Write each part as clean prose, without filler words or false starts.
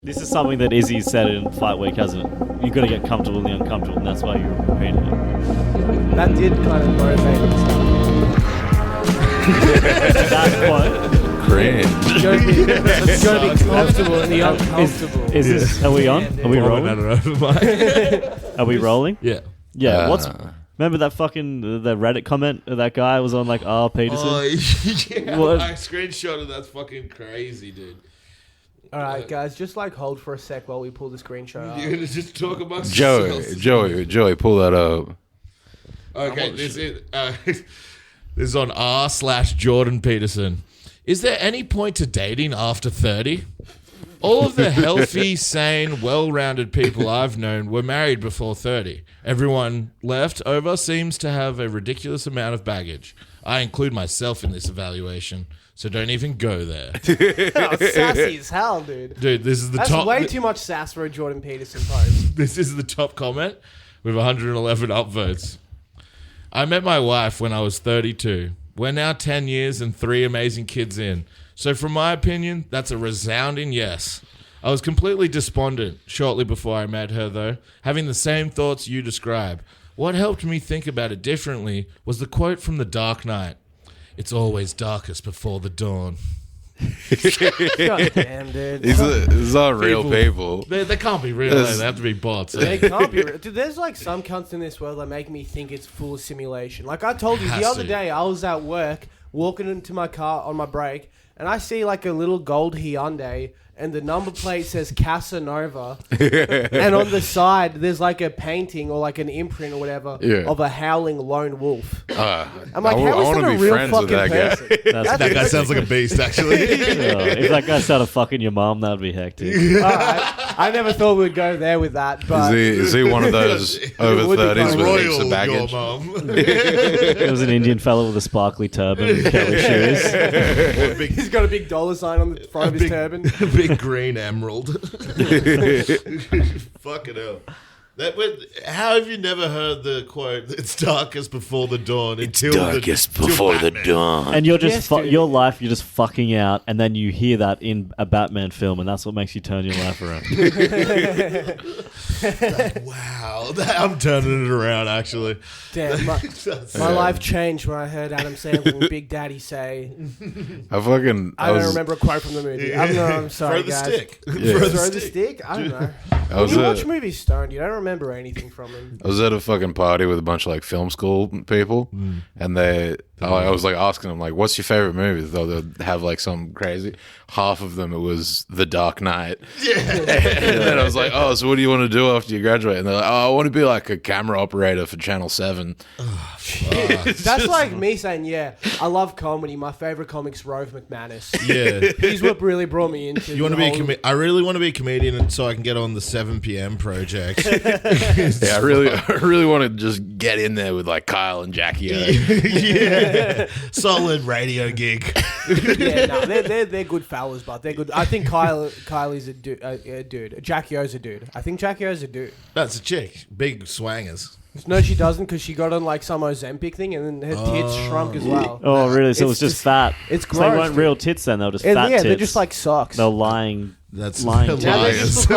This is something that Izzy said in Fight Week, hasn't it? You've got to get comfortable in the uncomfortable, and that's why you're repeating it. That did kind of motivate me. That quote. Cringe. It's got to be comfortable in the uncomfortable. Is this? Are we on? Are we rolling? Are we rolling? Yeah. Yeah. Remember that fucking the Reddit comment that guy was on like Peterson? Oh, yeah. What? I screenshotted. That's fucking crazy, dude. All right, guys, just like hold for a sec while we pull the screenshot up. You're gonna just talk amongst yourselves. Joey, pull that up. Okay, this is on r/Jordan Peterson. Is there any point to dating after 30? All of the healthy, sane, well-rounded people I've known were married before 30. Everyone left over seems to have a ridiculous amount of baggage. I include myself in this evaluation, so don't even go there. Oh, sassy as hell, dude. Dude, this is the That's top... way too much sass for a Jordan Peterson post. This is the top comment with 111 upvotes. I met my wife when I was 32. We're now 10 years and 3 amazing kids in. So from my opinion, that's a resounding yes. I was completely despondent shortly before I met her, though, having the same thoughts you describe. What helped me think about it differently was the quote from The Dark Knight. It's always darkest before the dawn. God damn, dude. These are real people. They can't be real. They have to be bots. They can't be real. Dude, there's like some cunts in this world that make me think it's full of simulation. Like I told you the other day, I was at work walking into my car on my break, and I see like a little gold Hyundai, and the number plate says Casanova, and on the side there's like a painting or like an imprint or whatever of a howling lone wolf. I'm like, how is that a real fucking person? That guy sounds like a beast, actually. If that guy started fucking your mom, that would be hectic. I never thought we'd go there with that. But Is he one of those over 30s with heaps of baggage? It was an Indian fellow with a sparkly turban and curly shoes. He's got a big dollar sign on the front of his turban. Big green emerald. Fucking hell. How have you never heard the quote, it's darkest before the dawn? It's darkest before the dawn. And you're just, your life, you're just fucking out, and then you hear that in a Batman film, and that's what makes you turn your life around. Wow. I'm turning it around, actually. Damn, my life changed when I heard Adam Sandler and Big Daddy say, I don't remember a quote from the movie. I'm sorry, guys. Stick. Yeah. Throw the stick? I don't know. When you watch movies stoned, you don't remember anything from them. I was at a fucking party with a bunch of like film school people, and I was like asking them like, "What's your favorite movie?" They'd have like some crazy. Half of them it was The Dark Knight. Yeah. And then I was like, "Oh, so what do you want to do after you graduate?" And they're like, "Oh, I want to be like a camera operator for Channel 7." Oh, that's like me saying, "Yeah, I love comedy. My favorite comic's Rove McManus." Yeah, he's what really brought me into. You want to be? I really want to be a comedian, so I can get on the 7 p.m. project. Yeah, I really want to just get in there with like Kyle and Jackie. Yeah, solid radio gig. Yeah, no, they're good fellas, but they're good. I think Kylie's a dude. Jackie O's a dude. I think Jackie O's a dude. That's a chick. Big swangers. No, she doesn't, because she got on like some Ozempic thing, and then her tits shrunk as well. Oh, really? So it was just fat. It's gross. So they weren't real tits then. They were just fat tits. They're just like socks. They're lying. That's lying. Liars. The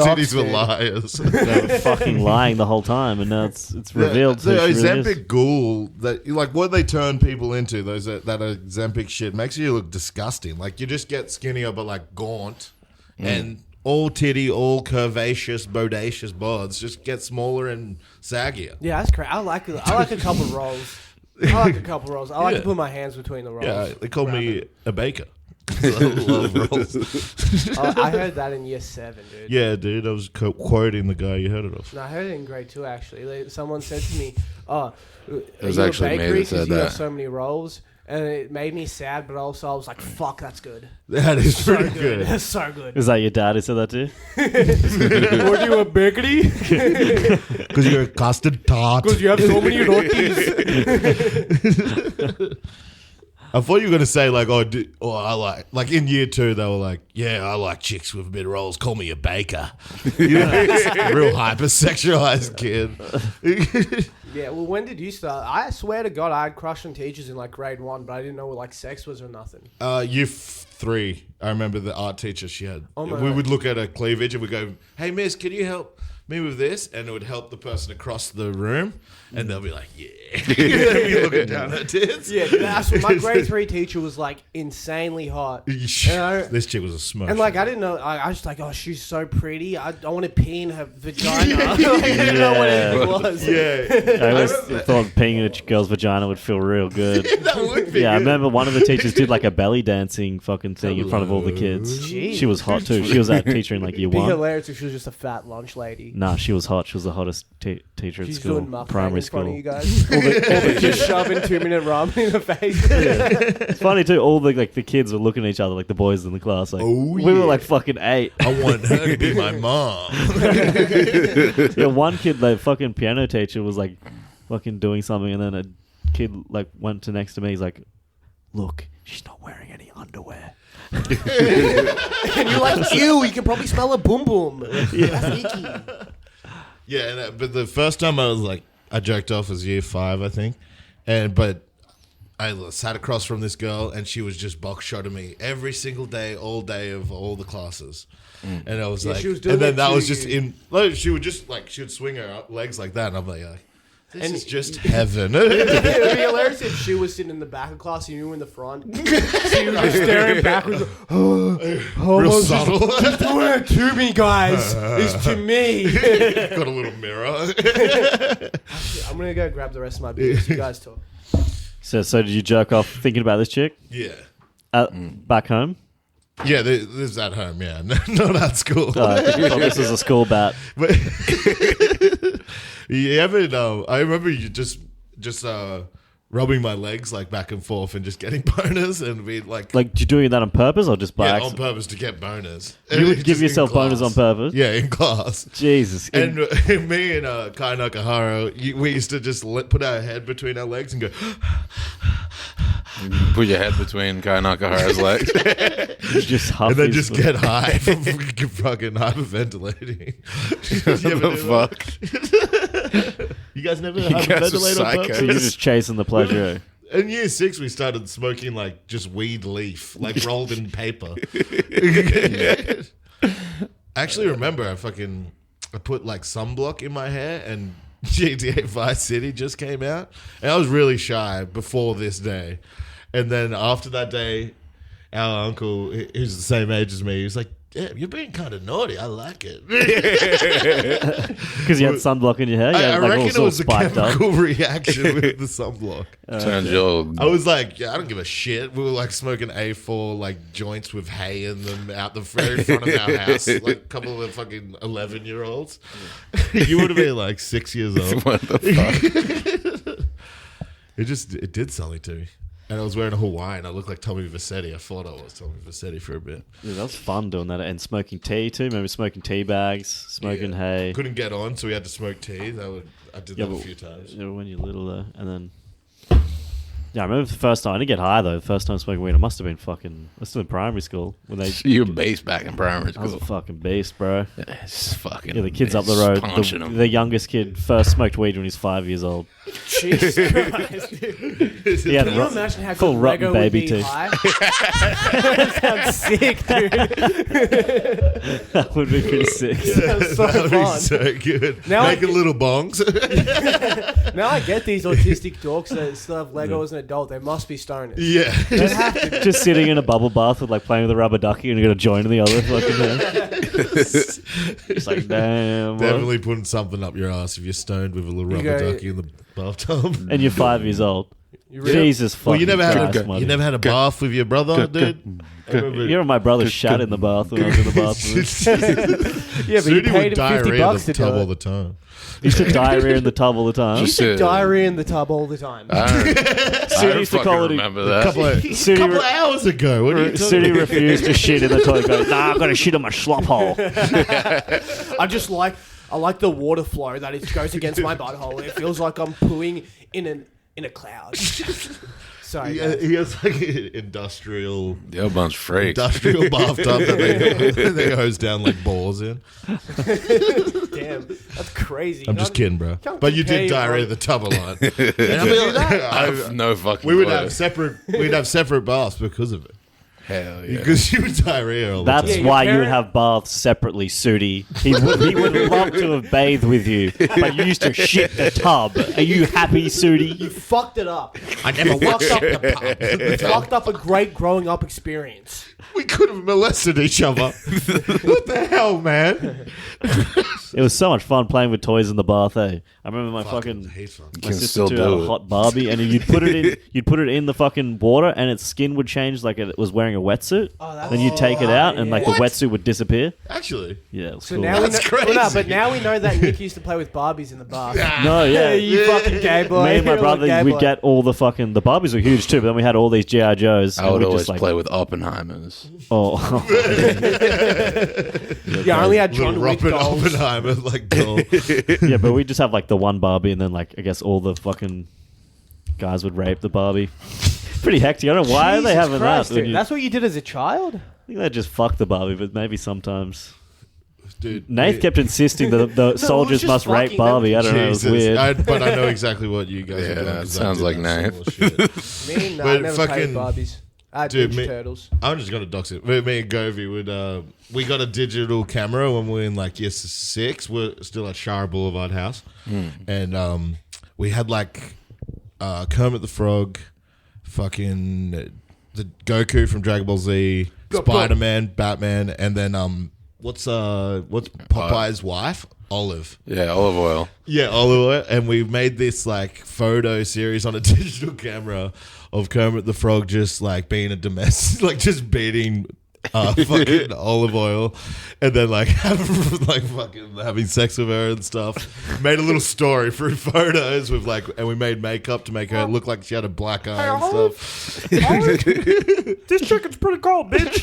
titties were liars. They were fucking lying the whole time, and now it's revealed. The Ozempic ghoul that like what they turn people into. That Ozempic shit makes you look disgusting. Like you just get skinnier, but like gaunt and. All titty, all curvaceous, bodacious bods just get smaller and saggier. Yeah, that's great. I like a couple of rolls. I like to put my hands between the rolls. Yeah, they call me a baker. I love rolls. I heard that in year 7, dude. Yeah, dude. I was quoting the guy you heard it off. No, I heard it in grade 2, actually. Someone said to me, "Oh, it was actually me that said you that. have so many rolls." And it made me sad, but also I was like, fuck, that's good. That is pretty good. That's so good. Is that your dad who said that to you? Were you a bakery? Because you're a custard tart. Because you have so many rotis. I thought you were gonna say like, I like in year 2 they were like, yeah, I like chicks with mid rolls. Call me a baker. You know, real hypersexualized kid. Yeah, well, when did you start? I swear to God, I had crush on teachers in like grade 1, but I didn't know what like sex was or nothing. Year 3, I remember the art teacher she had. Oh my we God. would look at her cleavage and we'd go, hey miss, can you help me with this? And it would help the person across the room, and they'll be like, yeah. They'd be looking down at tits. Yeah, that's what my grade 3 teacher was like insanely hot. This chick was a smoke. And like I didn't know, I was just like, oh, she's so pretty. I want to pee in her vagina. Like, I didn't know what it was. Yeah. I always thought peeing in a girl's vagina would feel real good. That would be Yeah, I good. remember one of the teachers did like a belly dancing fucking thing in front of all the kids. Jeez. She was hot too. She was that teacher in like year It'd be 1. hilarious if she was just a fat lunch lady. Nah, she was hot. She was the hottest teacher at She's school, doing mukbang primary in front of school. you guys. Just shoving 2-minute ramen in her face. It's funny too. All the like the kids were looking at each other, like the boys in the class. Like Oh, we were yeah. like fucking 8. I want her to be my mom. Yeah, one kid, the fucking piano teacher, was like fucking doing something, and then a kid like went to next to me. He's like, "Look, she's not wearing any underwear." And you're like, ew, you can probably smell a boom boom. That's icky. Yeah, but the first time I jerked off was year 5, I think, but I sat across from this girl and she was just box shotting me every single day, all day of all the classes, and I was Yeah, like, she was doing and then it that to was just you. in. Like, she would just like she would swing her legs like that, and I'm like this And- is just heaven. It'd be hilarious if she was sitting in the back of class and you were in the front. She was just staring backwards. Real subtle. Doing it to me, guys. It's to me. Got a little mirror. I'm gonna go grab the rest of my beers. You guys talk. So did you jerk off thinking about this chick Yeah. back home? Yeah, this is at home, yeah. Not at school. I thought this was a school bat. But you ever know? I remember you just rubbing my legs like back and forth and just getting boners, and we like Like, you doing that on purpose or just by on accident? purpose to get boners. You would Just give in yourself boners class. on purpose? Yeah, in class. Jesus. And me and Kai Nakahara, we used to just put our head between our legs and go. Put your head between Kai Nakahara's legs. You just huff And then his- just get high from fucking hyperventilating. What the fuck? You guys never guys are hyperventilate on psycho. So purpose? you're just chasing the pleasure. In year 6, we started smoking like just weed leaf, like rolled in paper. I actually remember I put like sunblock in my hair, and GTA Vice City just came out, and I was really shy before this day. And then after that day, our uncle, who's the same age as me, he was like, "Yeah, you're being kind of naughty. I like it." Because you had sunblock in your hair? You I had, like, all reckon it sort was of a spiked up. chemical reaction with the sunblock. Turns your I was like, yeah, I don't give a shit. We were like smoking A4 like joints with hay in them out the very front of our house, like a couple of fucking 11-year-olds. You would have been like 6 years old. what the fuck? It did something to me. And I was wearing a Hawaiian. I looked like Tommy Vassetti. I thought I was Tommy Vassetti for a bit. Dude, that was fun doing that. And smoking tea too. Remember smoking tea bags, smoking Yeah. hay. Couldn't get on, so we had to smoke tea. I did Yeah, that a but- few times. You know, when you're little though. And then... Yeah, I remember the first time. I didn't get high though. The first time smoking weed, I must have been fucking... I was still in primary school. When they... You were based back in primary I was a school. fucking beast, bro. It's fucking. Yeah, the kids up the it's road. punching them. The youngest kid first smoked weed when he was 5 years old. Jesus Christ, dude. He had Can you imagine how full good rotten Lego baby would be teeth. high? That sounds sick, dude. That would be pretty sick. Sounds so That would be fun. so good. Now I Making little bongs. Now I get these autistic dorks that still have Lego as an adult. They must be stoners. Yeah. Just sitting in a bubble bath with like playing with a rubber ducky and you got a joint in the other fucking hand. It's like, damn. what? Definitely putting something up your ass if you're stoned with a little rubber go- ducky in the bathtub. And you're 5 years old. You really? Jesus fucking Well, you never Christ, had Marty. you never had a bath with your brother, dude. I remember- You know my brother shat in the bath when I was in the bathroom. Yeah, but you Sudi paid would him diarrhea $50 in to the tub do all it. the time. He used to diarrhea in the tub all the time. Just Diarrhea in the tub all the time. I don't used to fucking call it remember A that. couple of, Sudi couple of hours ago. What are you talking Sudi about? refused to shit in the toilet. Goes, nah, I'm gonna shit in my slop hole. I like the water flow that it goes against my butthole. It feels like I'm pooing in a cloud. Sorry, Yeah, guys. he has like an industrial They're a bunch of freaks. bathtub that they hose down like balls in. Damn, that's crazy. I'm just kidding, bro. can't But you compare did your diarrhea body- the tub a lot. I have no fucking We would clue. have separate. We'd have separate baths because of it. Hell yeah. Because you would diarrhea all the That's Yeah, time. your why you would parent- have baths separately, Sooty. He would love to have bathed with you, but you used to shit the tub. Are you happy, You Sooty? fucked it up. I never Fucked up You fucked up a great growing up experience. We could have molested each other. What the hell, man? It was so much fun playing with toys in the bath. I remember my fucking hate fun. You my can sister still too had do a it. hot Barbie, and you'd put it in the fucking water, and its skin would change like it was wearing a wetsuit. Oh, that's Then you'd take it out, and like the What? wetsuit would disappear. Actually, Yeah, it was So cool. now we know, That's well, no, crazy. but now we know that Nick used to play with Barbies in the bath. No, yeah. You fucking gay boy. Me and my You're a brother, gay we'd boy. get all the fucking... The Barbies were huge too, but then we had all these G.I. Joes. I and would we'd always just, like, play with Oppenheimers. Oh, Yeah, I only had little John Wick Robert dolls. Oppenheimer like doll. yeah, but we just have like the one Barbie, and then like I guess all the fucking guys would rape the Barbie. Pretty hectic. I don't know why are they Jesus having Christ, that. When dude. you, That's what you did as a child? I think they just fuck the Barbie, but maybe sometimes. Dude, Nath kept insisting that the soldiers just must rape fucking Barbie. them. I don't know. It was Jesus. weird. But I know exactly what you guys Yeah, are doing. that 'cause I sounds did like that Nath. similar shit. Me, no, I But never fucking- played Barbies. I had Dude, Ninja me- Turtles. I'm just gonna dox it. Me and Govey would we got a digital camera when we were in like year 6. We're still at Shire Boulevard House, and we had like Kermit the Frog, fucking the Goku from Dragon Ball Z, Spider-Man, Batman, and then what's Popeye's wife? Olive. Yeah, olive oil. Yeah, olive oil. And we made this like photo series on a digital camera of Kermit the Frog just like being a domestic, like just beating fucking olive oil, and then like fucking having sex with her and stuff. Made a little story for photos with like, and we made makeup to make her look like she had a black eye and stuff. This chicken's pretty cold, bitch.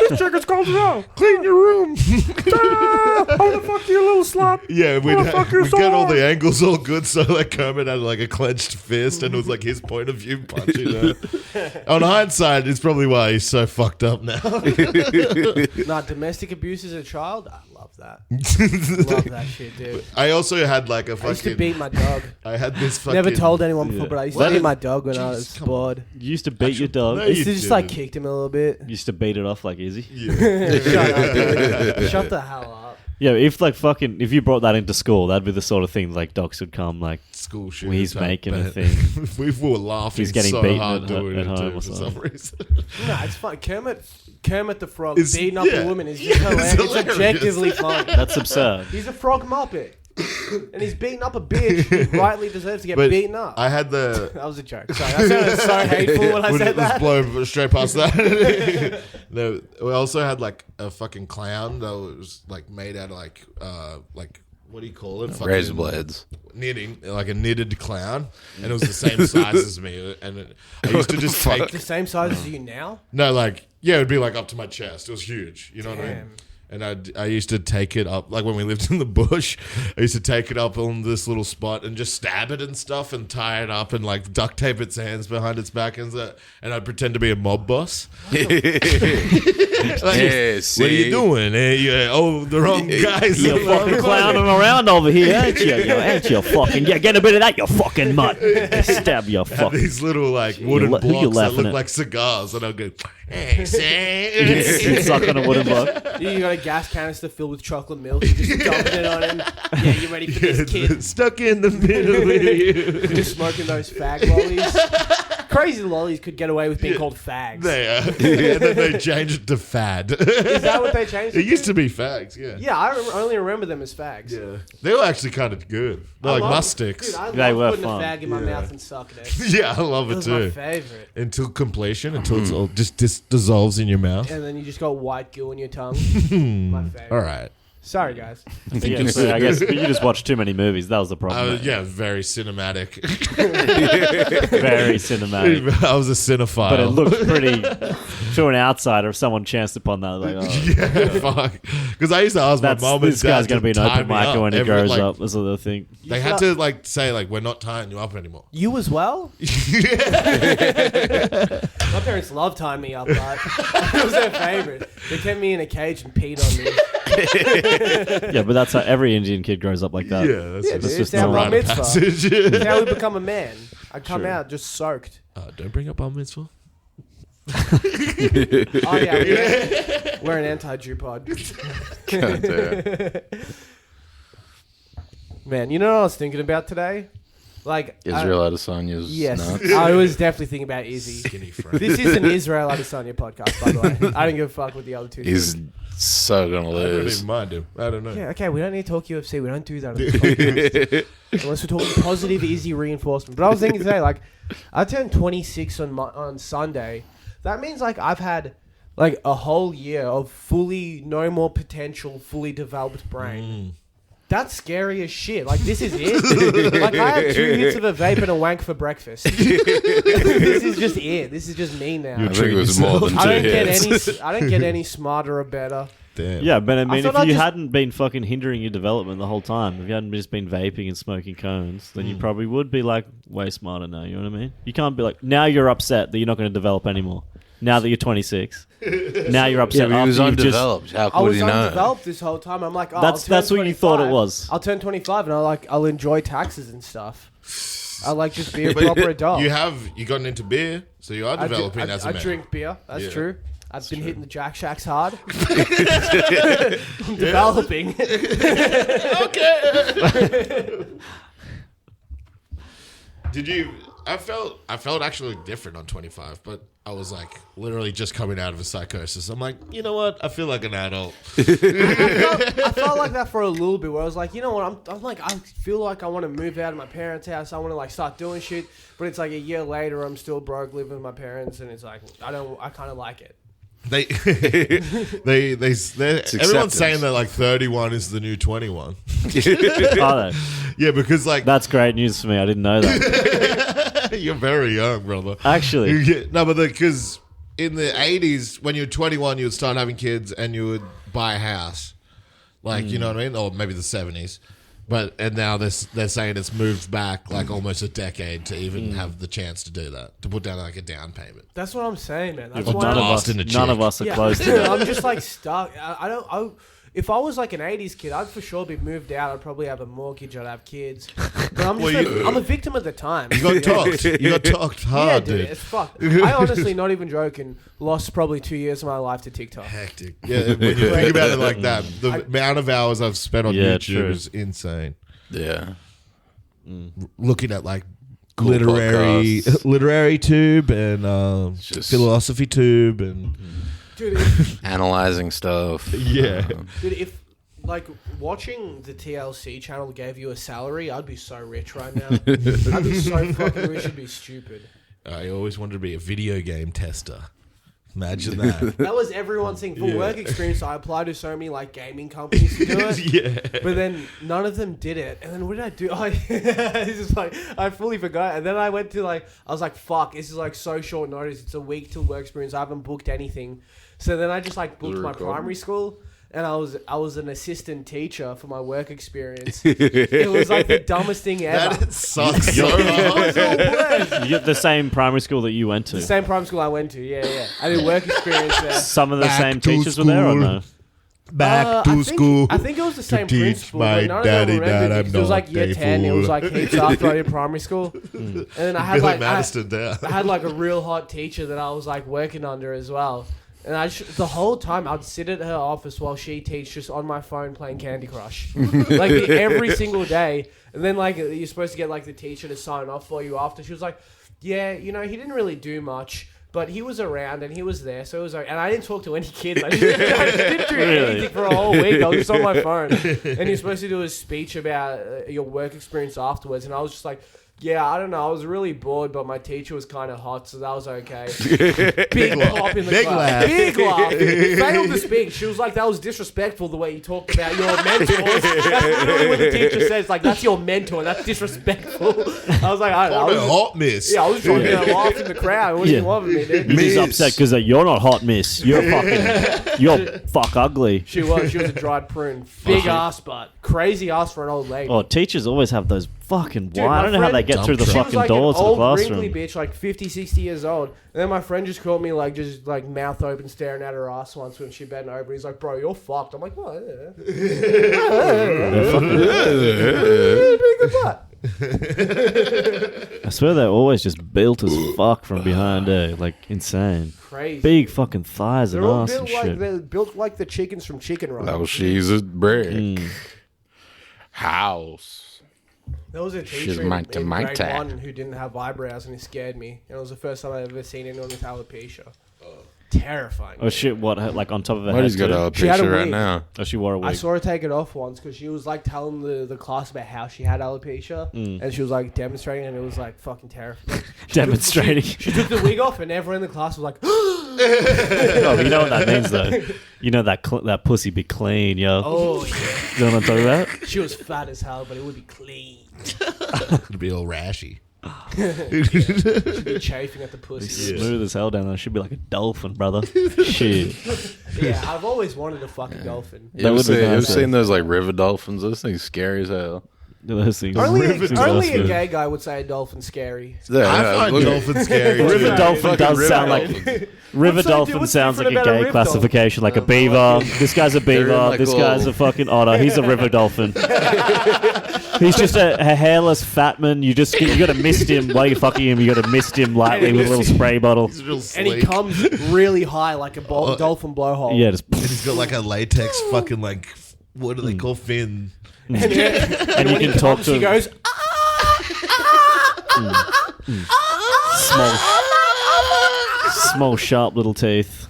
This chicken's cold as hell. Clean your room. How the fuck you little slut? Yeah, we'd fuck you so get all hard. the angles all good, so like Kermit had like a clenched fist, and it was like his point of view punching her. On hindsight, it's probably why he's so fucked up now. Nah, domestic abuse as a child? I love that. Love that shit, dude. I also had like a I used to fucking. beat my dog. I had this fucking. Never told anyone before, Yeah. but I used What? to beat my dog when I was Jesus, come on. bored. You used to beat your dog. No, I used to you just like didn't. kicked him a little bit. You used to beat it off like easy. Yeah. Shut up, dude. Shut the hell up. Yeah, if you brought that into school, that'd be the sort of thing like docs would come like School shit. he's making a thing. We were laughing He's getting so beaten hard at doing at it home too or for some something. reason. No, it's fun. Kermit the Frog It's- beating up yeah. a woman is just Yeah, it's hilarious. It's hilarious. objectively funny. That's absurd. He's a frog muppet. And he's beating up a bitch who rightly deserves to get But beaten up. I had the. That was a joke. Sorry, I sounded so hateful when I said Let's that. blow straight past that. No, we also had like a fucking clown that was like made out of like what do you call it? Fucking Razor blades. knitting, like a knitted clown, and it was the same size as me. And I used to just Fuck. take The same size as you now? no, like yeah, it would be like up to my chest. It was huge. You know what I mean? Damn. And I used to take it up, like when we lived in the bush, I used to take it up on this little spot and just stab it and stuff and tie it up and like duct tape its hands behind its back and I'd pretend to be a mob boss. Like, Yeah, what are you doing? The wrong guys. You're fucking clowning around over here, ain't you? Ain't you fucking? Yeah, get a bit of that, you fucking mutt. Stab your Had fucking. these little like wooden who you blocks that laughing look at? like cigars, and I'll go, hey, You say. suck on a wooden block. You got a gas canister filled with chocolate milk. You just dumping it on him. Yeah, you ready for this, kid? Stuck in the middle of you. Just smoking those fag lollies. Crazy lollies could get away with being called fags. They and then they changed it to fad. Is that what they changed It it used to? to be fags, yeah. Yeah, I only remember them as fags. Yeah. They were actually kind of good. They're like love- must sticks. Dude, I They love were putting fun. a fag in my Yeah. mouth and sucking it. Yeah, I love That it was my too. favorite. Until completion, until it's all just dissolves in your mouth. And then you just got white goo in your tongue. My favorite. All right. Sorry, guys. Yeah, so I guess you just watched too many movies. That was the problem. mate. Yeah, very cinematic. Very cinematic. I was a cinephile. But it looked pretty. To an outsider, if someone chanced upon that, like, oh, yeah, fuck. Because I used to ask my mom and this dad guy's going to be an tie open me micer up when he every, grows like, up. That's the thing. They had to like say like we're not tying you up anymore. You as well? My parents loved tying me up, but it was their favorite. They kept me in a cage and peed on me. Yeah, but that's how every Indian kid grows up like that. Yeah, that's Dude, just it's our normal. bar mitzvah. passage. It's how we become a man. I come True. out just soaked. Don't bring up bar mitzvah. Oh yeah, we're an anti-Jew pod. God damn. Man, you know what I was thinking about today? Like Israel Adesanya's yes, nuts. I was definitely thinking about Izzy. Skinny friend. This is an Israel Adesanya podcast, by the way. I don't give a fuck with the other two. He's so gonna I don't lose. even mind him. I don't know. Yeah, okay, we don't need to talk UFC. We don't do that on this podcast. Unless we're talking positive, easy reinforcement. But I was thinking today, like, I turned 26 on Sunday. That means, like, I've had, like, a whole year of fully, no more potential, fully developed brain. That's scary as shit. Like, this is it. Like, I had 2 hits of a vape and a wank for breakfast. This is just it. This is just me now. I think it was more than 2 hits. I don't get any smarter or better. Damn. Yeah, but I mean, thought if I you just- hadn't been fucking hindering your development the whole time, if you hadn't just been vaping and smoking cones, then you probably would be like way smarter now. You know what I mean? You can't be like, now you're upset that you're not going to develop anymore. Now that you're 26, now you're Yeah, upset. but he was after you've just- undeveloped. How I could was he know? undeveloped this whole time. I'm like, oh, That's I'll turn what you thought it 25. was. I'll turn 25 and I'll enjoy taxes and stuff. I like just be a proper adult. You gotten into beer, so you are developing as a I man. drink beer. That's Yeah. true. I've been hitting the Jack Shacks hard. I'm developing. Did you? I felt actually different on 25, but I was like literally just coming out of a psychosis. I'm like, you know what? I feel like an adult. I felt like that for a little bit where I was like, you know what? I'm like, I feel like I want to move out of my parents' house. I want to like start doing shit. But it's like a year later, I'm still broke living with my parents. And it's like, I kind of like it. Everyone's acceptance. saying that like 31 is the new 21. Oh, Yeah, because like that's great news for me. I didn't know that. you're very young, brother. Actually, No, but because in the 80s, when you were 21, you would start having kids and you would buy a house. Like, you know what I mean? Or maybe the 70s. And now they're saying it's moved back like almost a decade to even have the chance to do that, to put down like a down payment. That's what I'm saying, man. That's Or why none of us, Blasting a none of chick. us are close to that. I'm just like stuck. If I was like an 80s kid, I'd for sure be moved out. I'd probably have a mortgage. I'd have kids. But I'm just I'm a victim of the time. You got talked. You got talked Yeah, hard, dude, dude. it's fucked. I honestly, not even joking, lost probably 2 years of my life to TikTok. Hectic. Yeah, when you think about it like that, the amount of hours I've spent on Yeah, YouTube true. is insane. Yeah. Looking at like Cool literary podcasts. tube and Just- philosophy tube and Dude, if, Analyzing stuff. yeah. dude, if like watching the TLC channel gave you a salary, I'd be so rich right now. I'd be so fucking rich, it'd be stupid. I always wanted to be a video game tester. Imagine that. That was everyone's thing. For Yeah. work experience, I applied to so many like gaming companies to do it. Yeah. But then none of them did it. And then what did I do? This is like, I fully forgot. And then I went to like, I was like, fuck, this is like so short notice. It's a week till work experience. I haven't booked anything. So then I just like booked my primary school. And I was an assistant teacher for my work experience. It was like the dumbest thing ever. That sucks so hard. It was the worst. You get the same primary school that you went to. The same primary school I went to, yeah. I did work experience there. Some of the Back same to teachers were there or school. no? Back to I think, school. I think it was the same teach principal, my but none of daddy them remembered that because I'm it was like not year a 10. It was fool. like heaps after I did primary school. And then I had Billy like Madison down. I had like a real hot teacher that I was like working under as well. And the whole time I'd sit at her office while she teach just on my phone playing Candy Crush. Like every single day. And then like you're supposed to get like the teacher to sign off for you after. She was like, yeah, you know, he didn't really do much. But he was around and he was there, so it was like, and I didn't talk to any kids. I didn't do anything for a whole week. I was just on my phone, and you're supposed to do a speech about your work experience afterwards. And I was just like, Yeah, I don't know. I was really bored, but my teacher was kind of hot, so that was okay. Big pop in the Big class. laugh. Big laugh. Failed to speak. She was like, that was disrespectful the way you talked about your mentors. That's literally what the teacher says. Like, that's your mentor. That's disrespectful. I was like, I don't know. What a hot miss. Yeah, I was trying to get a laugh in the crowd. What do you want with me, dude? He's upset because you're not hot, miss. You're fuck ugly. She was a dried prune. Big ass butt. Crazy ass for an old lady. Oh, teachers always have those fucking. Dude, I don't know how they friend- get through the She was fucking like doors an of the old classroom. wrinkly bitch, like 50, 60 years old. And then my friend just caught me like just like mouth open staring at her ass once when she bent over. He's like, bro, you're fucked. I'm like, what? Big butt. I swear they're always just built as fuck from behind, like insane. Crazy. Big fucking thighs They're and all ass and built like shit. they're built like the chickens from Chicken Run. That was she's a brick. Mm. House. There was a She's teacher in my grade tomato. 1 who didn't have eyebrows, and it scared me. And it was the first time I'd ever seen anyone with alopecia. Terrifying. Oh shit! What? Like on top of her head? Marty's got too? a She had a picture right wig. now. Oh, she wore a I wig. saw her take it off once because she was like telling the class about how she had alopecia, and she was like demonstrating, and it was like fucking terrifying. Demonstrating. She took the wig off, and everyone in the class was like, Oh, but you know what that means though. You know that pussy be clean, yo. "Oh yeah." You know what I'm talking about? She was fat as hell, but it would be clean. It'd be all rashy. She'd be chafing at the pussy. Smooth as hell down there. She'd be like a dolphin, brother. Shit. Yeah, I've always wanted a fucking dolphin. You ever, would be you ever nice, seen those like river dolphins? Those things scary as hell. Those things. Only things are a scary. gay guy would say a dolphin's scary. Yeah, I find look at- dolphins scary. River too. dolphin Fucking does river sound like dolphins. river What's so- dolphin what's sounds like a different about a gay river dolphin? classification, like a beaver. This guy's a They're in, beaver. like, This guy's a fucking otter. He's a river dolphin. He's just a hairless fat man. You got to mist him while you're fucking him. You got to mist him lightly with a little spray bottle. He's real And he sleek. comes really high like a dolphin blowhole. Yeah, just And he's got like a latex fucking like, what do they call fin? And and you when he can talk comes, to he him. goes, Small, sharp little teeth.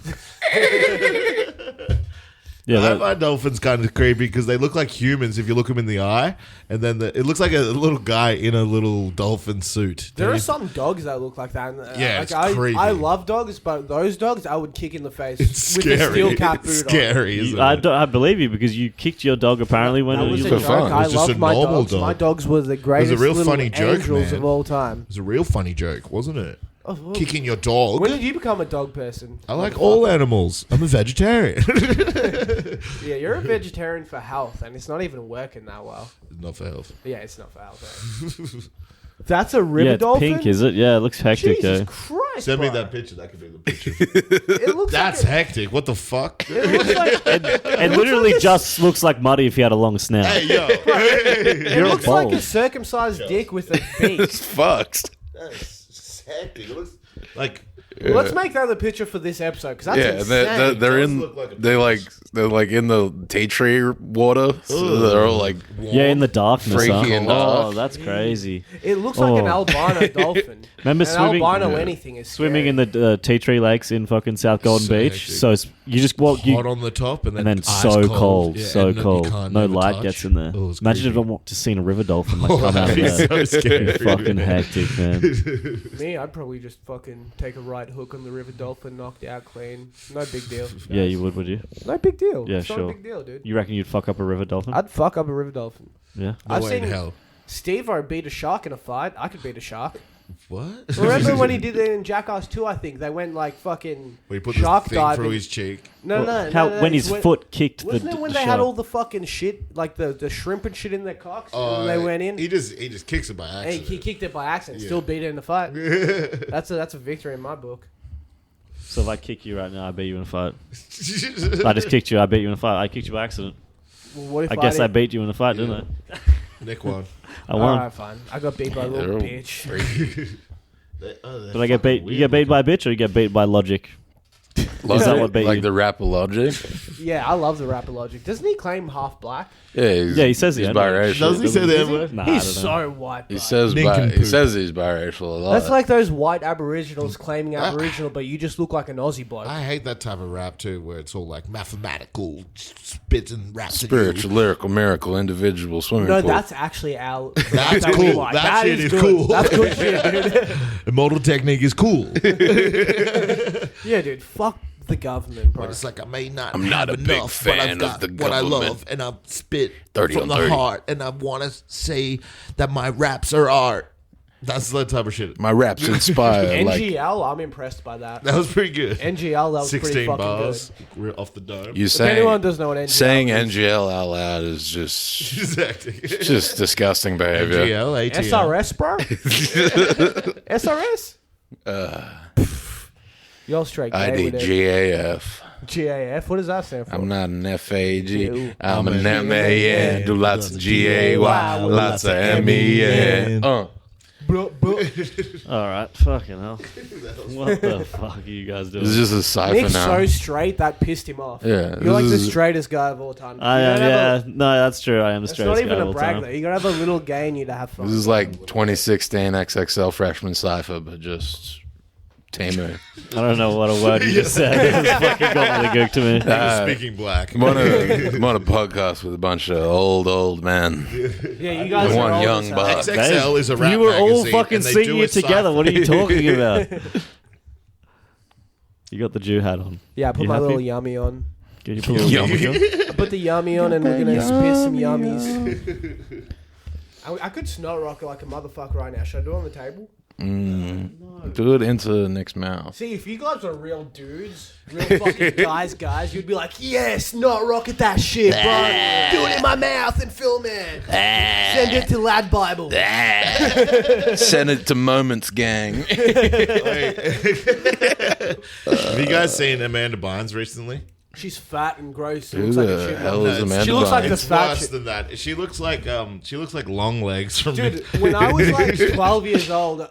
Yeah, I that, find dolphins kind of creepy because they look like humans if you look them in the eye, and then it looks like a little guy in a little dolphin suit. there are some dogs that look like that. And, Yeah, like, it's creepy. I love dogs, but those dogs I would kick in the face It's with scary. a steel cap It's boot scary, isn't I, it? I believe you because you kicked your dog apparently when on. That you was a for joke. fun. It I was just love a my normal dogs. dog. My dogs were the greatest real little funny joke, angels man. of all time. It was a real funny joke, wasn't it? Oh, well, Kicking your dog. when did you become a dog person? I like all animals. I'm a vegetarian. Yeah, you're a vegetarian for health, and it's not even working that well. Not for health. Yeah, it's not for health. That's a river yeah, it's dolphin. pink, is it? Yeah, it looks hectic. Jesus Eh? Christ! Send me bro. that picture. That could be the picture. It looks That's like hectic. What the fuck? it looks like It literally just looks like Muddy if he had a long snout. Hey, yo. it You're a looks like a bulb. circumcised dick with a beak. It's fucked. That's hectic. It looks like... Let's make that the picture for this episode because that's Yeah, and insane. they're does in. look like a They're like in the tea tree water. So they're all like. Yeah, in the darkness. Freaky Huh? and Oh, dark. that's crazy. It looks like an Oh. albino dolphin. Remember An swimming? albino Yeah. anything is Swimming scary. in the tea tree lakes in fucking South Golden So Beach. hectic. So you just walk. hot on the top and then, And then ice so cold, Yeah, so and you cold. can't No never light touch. gets in there. Oh, it's Imagine if creepy. I just seen a river dolphin like come out of That'd be there. so scary. Fucking hectic, man. Me, I'd probably just fucking take a right hook on the river dolphin, knocked out clean. No big deal. Yeah, you would you? No big deal. Yeah, it's sure. not a big deal, dude. You reckon you'd fuck up a river dolphin? I'd fuck up a river dolphin. Yeah. No I've way in seen hell. Steve-O beat a shark in a fight. I could beat a shark. What? Remember when he did it in Jackass 2, I think? They went like fucking Where he put shark the thing diving. through his cheek. No, How no. when his foot kicked the Wasn't it when the they had shark? all the fucking shit, like the shrimp and shit in their cocks, and they went in? He just kicks it by And accident. he kicked it by accident, Yeah. still beat it in the fight. That's a victory in my book. So if I kick you right now, I beat you in a fight. If I just kicked you, I beat you in a fight. I kicked you by accident. Well, what if I guess I did? beat you in a fight, didn't Nick won. I? I won. Alright, fine. I got beat by a They're little all bitch. Did I get beat? You get beat by a bitch or you get beat by logic? Is that what beat like you? the Rapologic? Yeah, I love the rapper logic. Doesn't he claim half black? Yeah, He says he's the N-word. biracial. Doesn't he say the N-word? Nah, I He's don't know. so white. He bro. says Nincompoop. he says he's biracial a lot. That's like those white Aboriginals claiming Aboriginal, but you just look like an Aussie bloke. I hate that type of rap too, where it's all like mathematical spits and raps. spiritual, lyrical, miracle, individual, swimming No, pool. that's actually our. That's that we cool. like. That shit is good. cool. That's good shit, dude. Immortal technique is cool. Yeah, dude. Fuck the government, bro. But it's like I may not. I'm not have a big enough, but fan I've of got the what I government. love, and I spit 30 from on the 30. heart, and I want to say that my raps are art. That's the type of shit. My raps inspire. like NGL, I'm impressed by that. That was pretty good. NGL, that was pretty 16 fucking bars. good. We're off the dome. you If anyone saying doesn't know what NGL saying is, NGL out loud is just Exactly. just disgusting behavior. GL, ATL. SRS, bro. SRS. You're straight gay with it. IDGAF. GAF. What does that stand for? I'm not an FAG. Ew. I'm an MAN. Do lots of GAY, lots of MEN. Bro, bro. All right, fucking hell. What the fuck are you guys doing? This is just a cipher Nick's now. so straight that pissed him off. Yeah, You're like this the is- straightest guy of all time. I You am, don't have yeah. No, that's true. I am the It's straightest not even guy of a all brag time. though. You gotta have a little gay in you to have fun. This is like 2016 XXL freshman cipher, but just tamer. I don't know what a word you just said. It just fucking got really good to me. Speaking black. I'm on a podcast with a bunch of old men. Yeah, you guys And are one old young as hell. buck. XXL is a rap You were all magazine, fucking and they singing do a it together. cipher. What are you talking about? You got the Jew hat on. Yeah, I put You my happy? little yummy on. Can you put a little yummy on? I put the yummy on and we're gonna spit some yummies. I could snot rock like a motherfucker right now. Should I do it on the table? Do it into Nick's mouth. See, if you guys are real dudes, real fucking guys, you'd be like, yes, not rocket that shit, bro. Do it in my mouth and film it. Send it to Lad Bible. Send it to Moments Gang. Have you guys seen Amanda Bynes recently? She's fat and gross. She Who looks like a the shit. hell is No, Amanda she looks like Bynes? the It's fat worse shit. than that. She looks like long legs from Dude, when I was like 12 years old,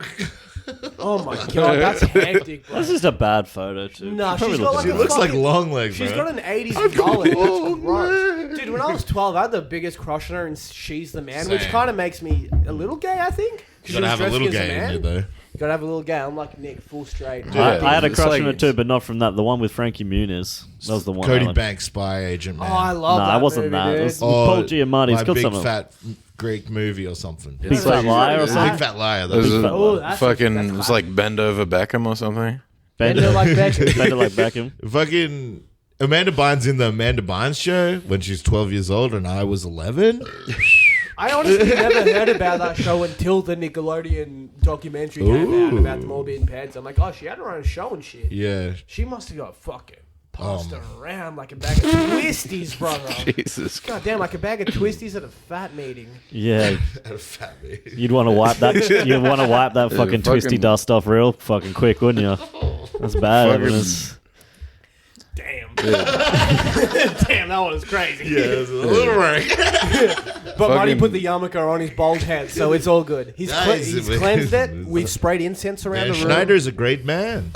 oh my god, that's hectic, bro. That's just a bad photo, too. Nah, Probably she's got look like She a looks like fucking- long legs, She's bro. got an 80s gullet. It's gross. Dude, when I was 12, I had the biggest crush on her, and she's the man, which Same. kind of makes me a little gay, I think. 'Cause You she gotta was have a dressing little as gay in man. you, though. You gotta have a little gay. I'm like Nick, full straight. Yeah. I had a It's crush like- on her too, but not from that. The one with Frankie Muniz. That was the one. Cody I liked. Banks, spy agent, Oh, man. I love that. Nah, it wasn't movie, that. It dude. was Paul Giamatti's my got big something. fat Greek movie or something. Big Fat Liar or Big something. Fat Liar. It was That's a Oh, that's- fucking. that's It was classic. like Bend Over Beckham or something. Bend it like Beckham. Bend it like Beckham. fucking Amanda Bynes in the Amanda Bynes show when she's 12 years old and I was 11. I honestly never heard about that show until the Nickelodeon documentary came out about them all being pets. I'm like, oh, she had her own show and shit. Yeah. She must have got fucking passed around like a bag of twisties, brother. Jesus. God damn, like a bag of twisties at a fat meeting. Yeah, At a fat me. you'd want to wipe that. You'd want to wipe that fucking twisty fucking- dust off real fucking quick, wouldn't you? That's bad Fucking- evidence. Damn. Damn, that one was crazy. Yeah, it's a little right. But Marty Fucking- put the yarmulke on his bald head, so it's all good. He's, Nice. he's cleansed it. We've sprayed incense around Dan the room. Schneider's a great man.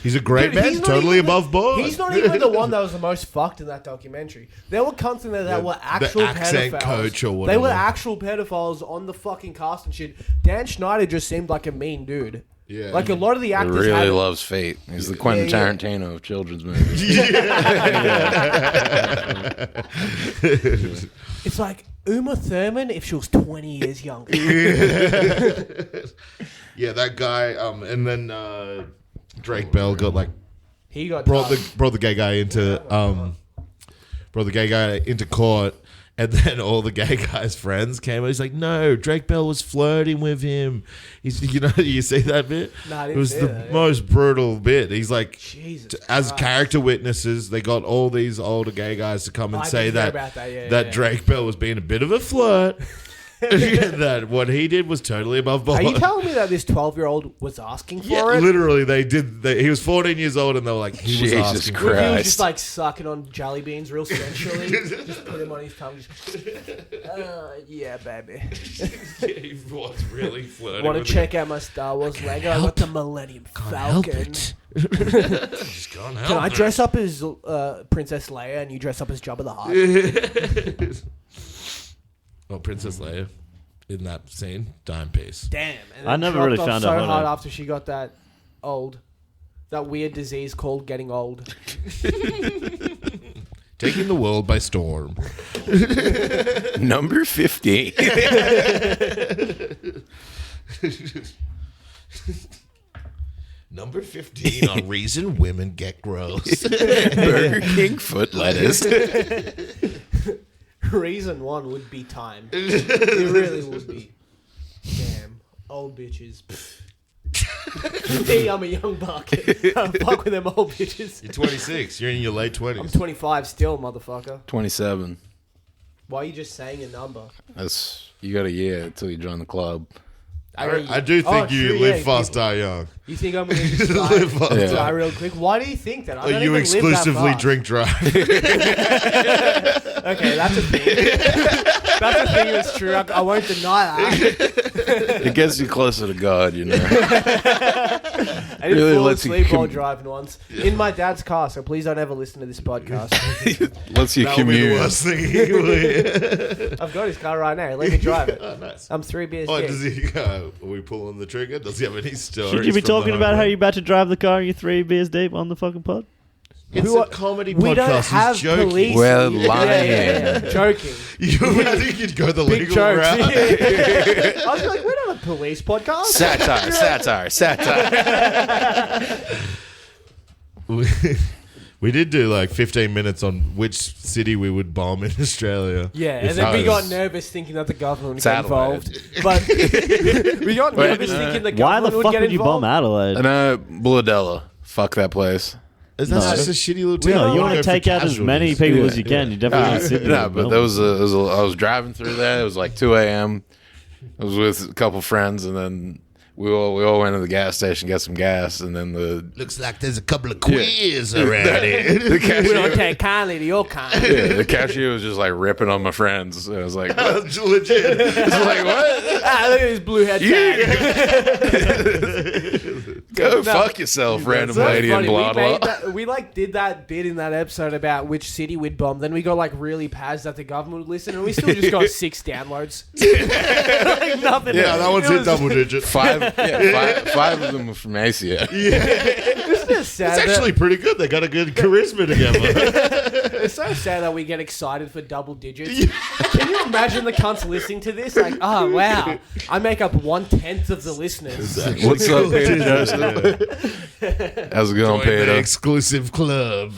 He's a great Dude, man, he's not totally even above board. He's not even the one that was the most fucked in that documentary. There were cunts in there that were actual accent pedophiles. coach or They were whatever. actual pedophiles on the fucking cast and shit. Dan Schneider just seemed like a mean dude. Yeah. Like a lot of the He actors really had loves Fate. He's the Quentin Yeah, yeah. Tarantino of children's movies. It's like Uma Thurman if she was 20 years younger. Yeah, that guy. And then Drake Bell got like He got brought tough. the gay guy into court, and then all the gay guy's friends came. He's like, no, Drake Bell was flirting with him. He's, you see that bit? Nah, I didn't it was see the that, yeah. most brutal bit. He's like, Jesus as Christ. character witnesses, they got all these older gay guys to come and I say did hear that about that, yeah, yeah. Drake Bell was being a bit of a flirt. that what he did was totally above board. Are you telling me that this 12-year-old was asking Yeah, for it? literally, they did. He was 14 years old, and they were like, he was Jesus asking. Christ. He was just like sucking on jelly beans real sensually. Just put him on his tongue. Just, yeah, baby. He was really flirting. Want to with check out my Star Wars Lego? I got the Millennium Falcon. Just can't help Can I it. dress up as Princess Leia and you dress up as Jabba the Hutt? Well, Princess Leia in that scene, dime piece. Damn. And I then never dropped really off found so out what hard I- after she got that old. That weird disease called getting old. Taking the world by storm. Number 15. Number 15 on reason women get gross. Burger King foot lettuce. Reason one would be time. It really would be. Damn. Old bitches. Me, I'm a young buck. I don't fuck with them old bitches. You're 26. You're in your late 20s. I'm 25 still, motherfucker. 27. Why are you just saying a number? You got a year until you join the club. I do think you live fast, die young. You think I'm going to just Live fast, Yeah. die real quick? Why do you think that? I don't You even exclusively live that drink drive. fast. Okay, that's a thing. That's a thing that's true. I won't deny that. It gets you closer to God, you know. I did Really fall lets you asleep while driving once. In my dad's car, so please don't ever listen to this podcast. Lets you That would be the commute. worst thing. I've got his car right now. Let me drive it. Oh, nice. I'm 3 beers Oh, deep. does he go? Are we pulling the trigger? Does he have any stories? Should you be from the talking about how home you're about to drive the car and you're 3 beers deep on the fucking pod? It's Who a are- comedy We podcast. don't He's have joking. police. We're Yeah, lying. Joking. I think you'd go the Big legal jokes. route. I was like, we're not a police podcast. Satire. We did do like 15 minutes on which city we would bomb in Australia. Yeah, If and then I we got was- nervous thinking that the government would get Adelaide. involved. But we got Wait, nervous thinking the Why government the would fuck get would you bomb involved. Adelaide? I know Bulladella. Fuck that place. Is that No. just a shitty little We town? No, you don't want Go to for take out as many casualties. people Yeah, as you can. You definitely need Sydney. No, but there was I was driving through there. It was like 2 a.m. I was with a couple friends, and then we all went to the gas station, got some gas, and then the Looks like there's a couple of queers around here. the We don't cashier, take kindly to your kind. the cashier was just like ripping on my friends. I was like, That's legit. it's like what? Look at this blue head tag. Go fuck yourself, random So lady in funny. blah We, made blah. that, we like did that bit in that episode about which city we'd bomb. Then we got like really pazzed that the government would listen, and we still just got 6 downloads. Like nothing. Yeah, that one's It hit was- double digit. Five of them were from Asia. It's just sad. It's actually pretty good. They got a good charisma together. It's so sad that we get excited for double digits. Can you imagine the cunts listening to this? Like, oh wow, I make up 1/10 of the listeners. What's up, Peter Joseph? How's it going, Join the Peter? exclusive club.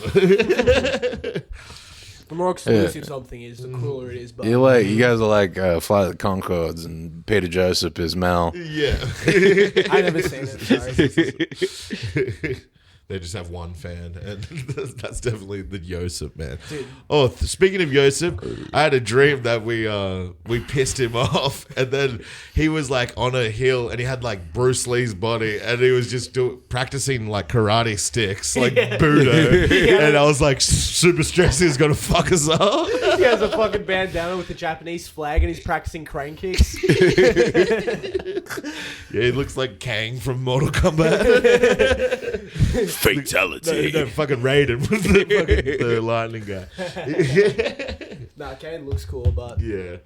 The more exclusive something is, the cooler it is. But You guys are like Flight of the Conchords, and Peter Joseph is Mel. Yeah. I never seen it. Sorry. They just have one fan, and that's definitely the Yosef, man. Dude. Oh, speaking of Yosef, I had a dream that we pissed him off, and then he was like on a hill, and he had like Bruce Lee's body, and he was just practicing like karate sticks, like Budo, and I was like super stressed he was gonna fuck us up. He has a fucking bandana with the Japanese flag, and he's practicing crane kicks. Yeah, he looks like Kang from Mortal Kombat. Fatality. No, fucking Raiden was the lightning guy. Nah, Kane looks cool, but Yeah.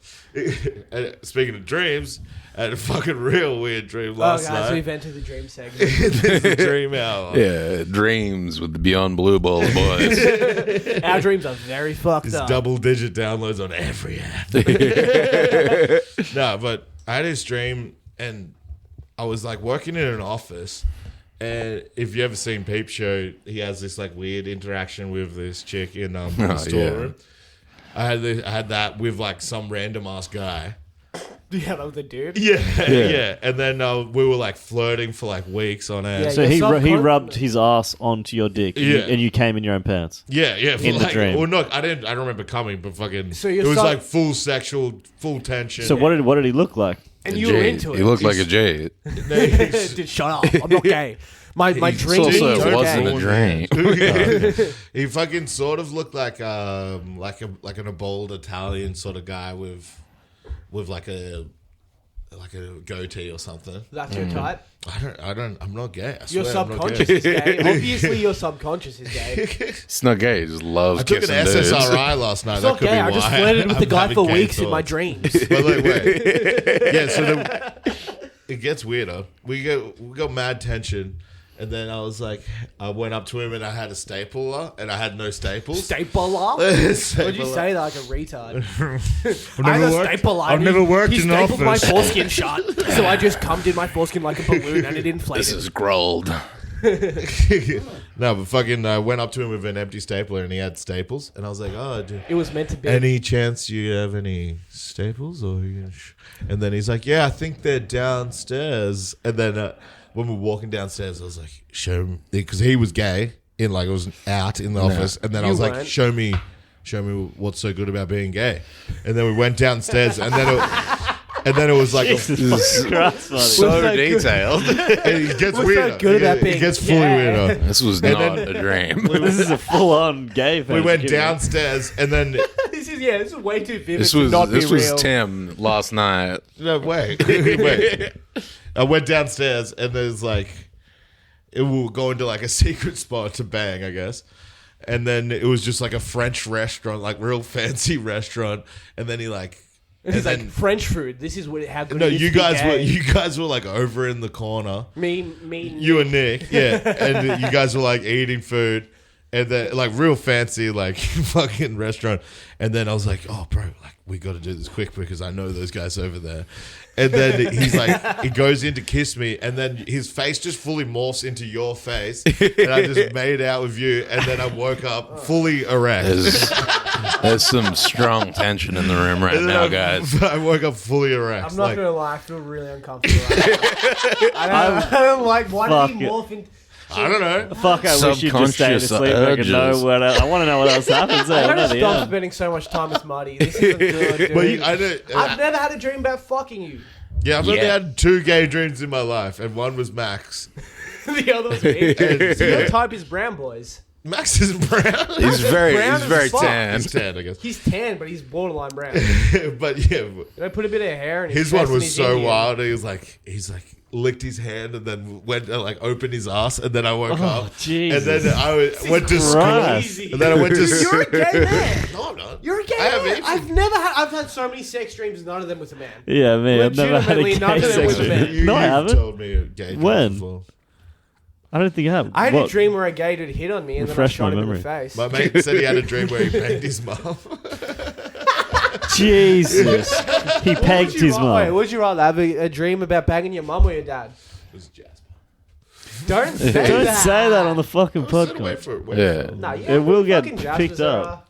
And speaking of dreams, I had a fucking real weird dream oh last guys, night. we've entered the dream segment. This is dream hour. Yeah, dreams with the Beyond Blue Ball boys. Our dreams are very fucked It's up. double-digit downloads on every app. No, but I had this dream, and I was like working in an office. And if you ever seen Peep Show, he has this like weird interaction with this chick in the storeroom. I had that with like some random ass guy, Yeah, that was the dude. Yeah. And then we were like flirting for like weeks on end. Yeah, So he rubbed his ass onto your dick, and you came in your own pants. Yeah. In the dream. Well, no, I don't remember coming, but fucking. So it was like full sexual, full tension. So what did he look like? And you were into it. He looked like a jade. Dude, shut up. I'm not gay. My dream Also, is it wasn't okay. a dream. He fucking sort of looked like an old Italian sort of guy with like a goatee or something. That's your type? I'm not gay. I Your swear I'm not subconscious gay. is gay. Obviously, your subconscious is gay. It's not gay. He just loves I took an kissing dudes. SSRI last night. It's That not could gay. be I why. just flirted with the I'm guy having for gay weeks in my thoughts. dreams. But like, wait. Yeah, so it gets weirder. We got mad tension. And then I went up to him and I had a stapler and I had no staples. Stapler? What'd you say that like a retard? I had a stapler. I've never worked he in an stapled my office. foreskin shut, so I just cummed in my foreskin like a balloon and it inflated. This is Grold. No, but fucking I went up to him with an empty stapler and he had staples. And I was like, oh, dude. It was meant to be. Any chance you have any staples? And then he's like, yeah, I think they're downstairs. And then when we were walking downstairs, I was like, show me. Because he was gay. It was out in the office. And then I was like, weren't. show me what's so good about being gay. And then we went downstairs and then it was like Jesus fucking Christ, buddy. So that good? detailed. it gets What's weirder. that good about It being gets fully gay? weirder. This was not a dream. This is a full-on gay. We went downstairs and then This is way too vivid This to was not be real. Tim last night. no wait. I went downstairs and there's like we were going to like a secret spot to bang, I guess. And then it was just like a French restaurant, like real fancy restaurant. And then he like It's like French food. This is how good no, it is you to be guys gay. were like over in the corner. Me, You and Nick, yeah, and you guys were like eating food, and then like real fancy like fucking restaurant. And then I was like, oh, bro, like we got to do this quick because I know those guys over there. And then he's like, he goes in to kiss me, and then his face just fully morphs into your face, and I just made out with you, and then I woke up fully erect. There's some strong tension in the room right And then now, guys. I woke up fully erect. I'm not gonna lie, I feel really uncomfortable. I don't like. Why did he morph into? I don't know. Fuck, I wish you'd just stay Subconscious asleep. I could know urges. what else. I want to know what else happens there. I I gotta know the stop end. spending so much time with Muddy. This isn't good, dude. But I don't. I've never had a dream about fucking you. Yeah, I've only Yeah. had 2 gay dreams in my life, and one was Max. The other was me. So your type is brown boys. Max is brown. He's very Brown as fuck. tan. He's tan, I guess. He's tan, but he's borderline brown. But yeah, I put a bit of hair in his his chest one and was he's so Indian. wild. He's like licked his hand and then went and like opened his ass, and then I woke up. Jesus. And then I went to Christ. school. And then I went to You're a gay man. No, I'm not. You're a gay I have man. heaps. I've had so many sex dreams, none of them with a man. Yeah, man. I've never had a Legitimately, none gay of them sex was dream. men. You, No, I you've haven't. told me a gay dream When? before. I don't think I have. I had What? a dream where a gay dude hit on me and Refresh then I shot my him in the memory. face. My mate said he had a dream where he banged his mum. Jesus. He What pegged would you his Wait, mum. would you rather have a dream about banging your mum or your dad? It was Jasper. Don't say Don't that. say that on the fucking Wait podcast. for it. Wait Yeah. for it. Nah, yeah, It will get fucking Jaspers picked up. are-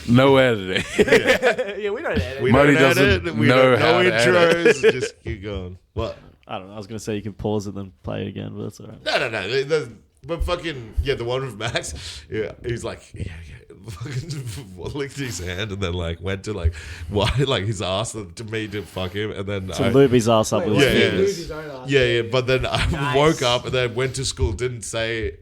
No editing. Yeah, we don't edit. We Marty don't edit. doesn't We know don't how know to edit. intros. Just keep going. What? I don't know. I was going to say you can pause it then play it again, but that's all right. No. But fucking the one with Max. Yeah, he's like, fucking licked his hand and then like went to like his ass to me to fuck him, and then So lube his ass up Wait, with what his did Yeah, he fingers. lose his own ass? yeah. But then I Nice. woke up and then went to school. Didn't say.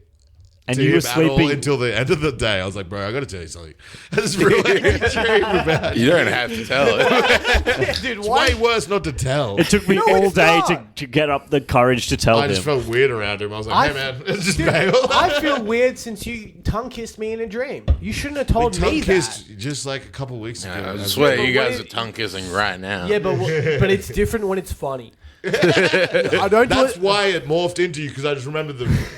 And To you him were at all sleeping. until the end of the day. I was like, bro, I got to tell you something. That's really a dream about You don't have to tell it. Dude, It's why? way worse not to tell. It took me No, all it's day not. to get up the courage to tell I him. just felt weird around him. I was like, I- hey man, just Dude, bail. I feel weird since you tongue kissed me in a dream. You shouldn't have We told me tongue that. kissed just like a couple weeks ago. I was swear but you what guys if- are tongue kissing right now. Yeah, but it's different when it's funny. I don't do That's it. why it morphed into you, because I just remember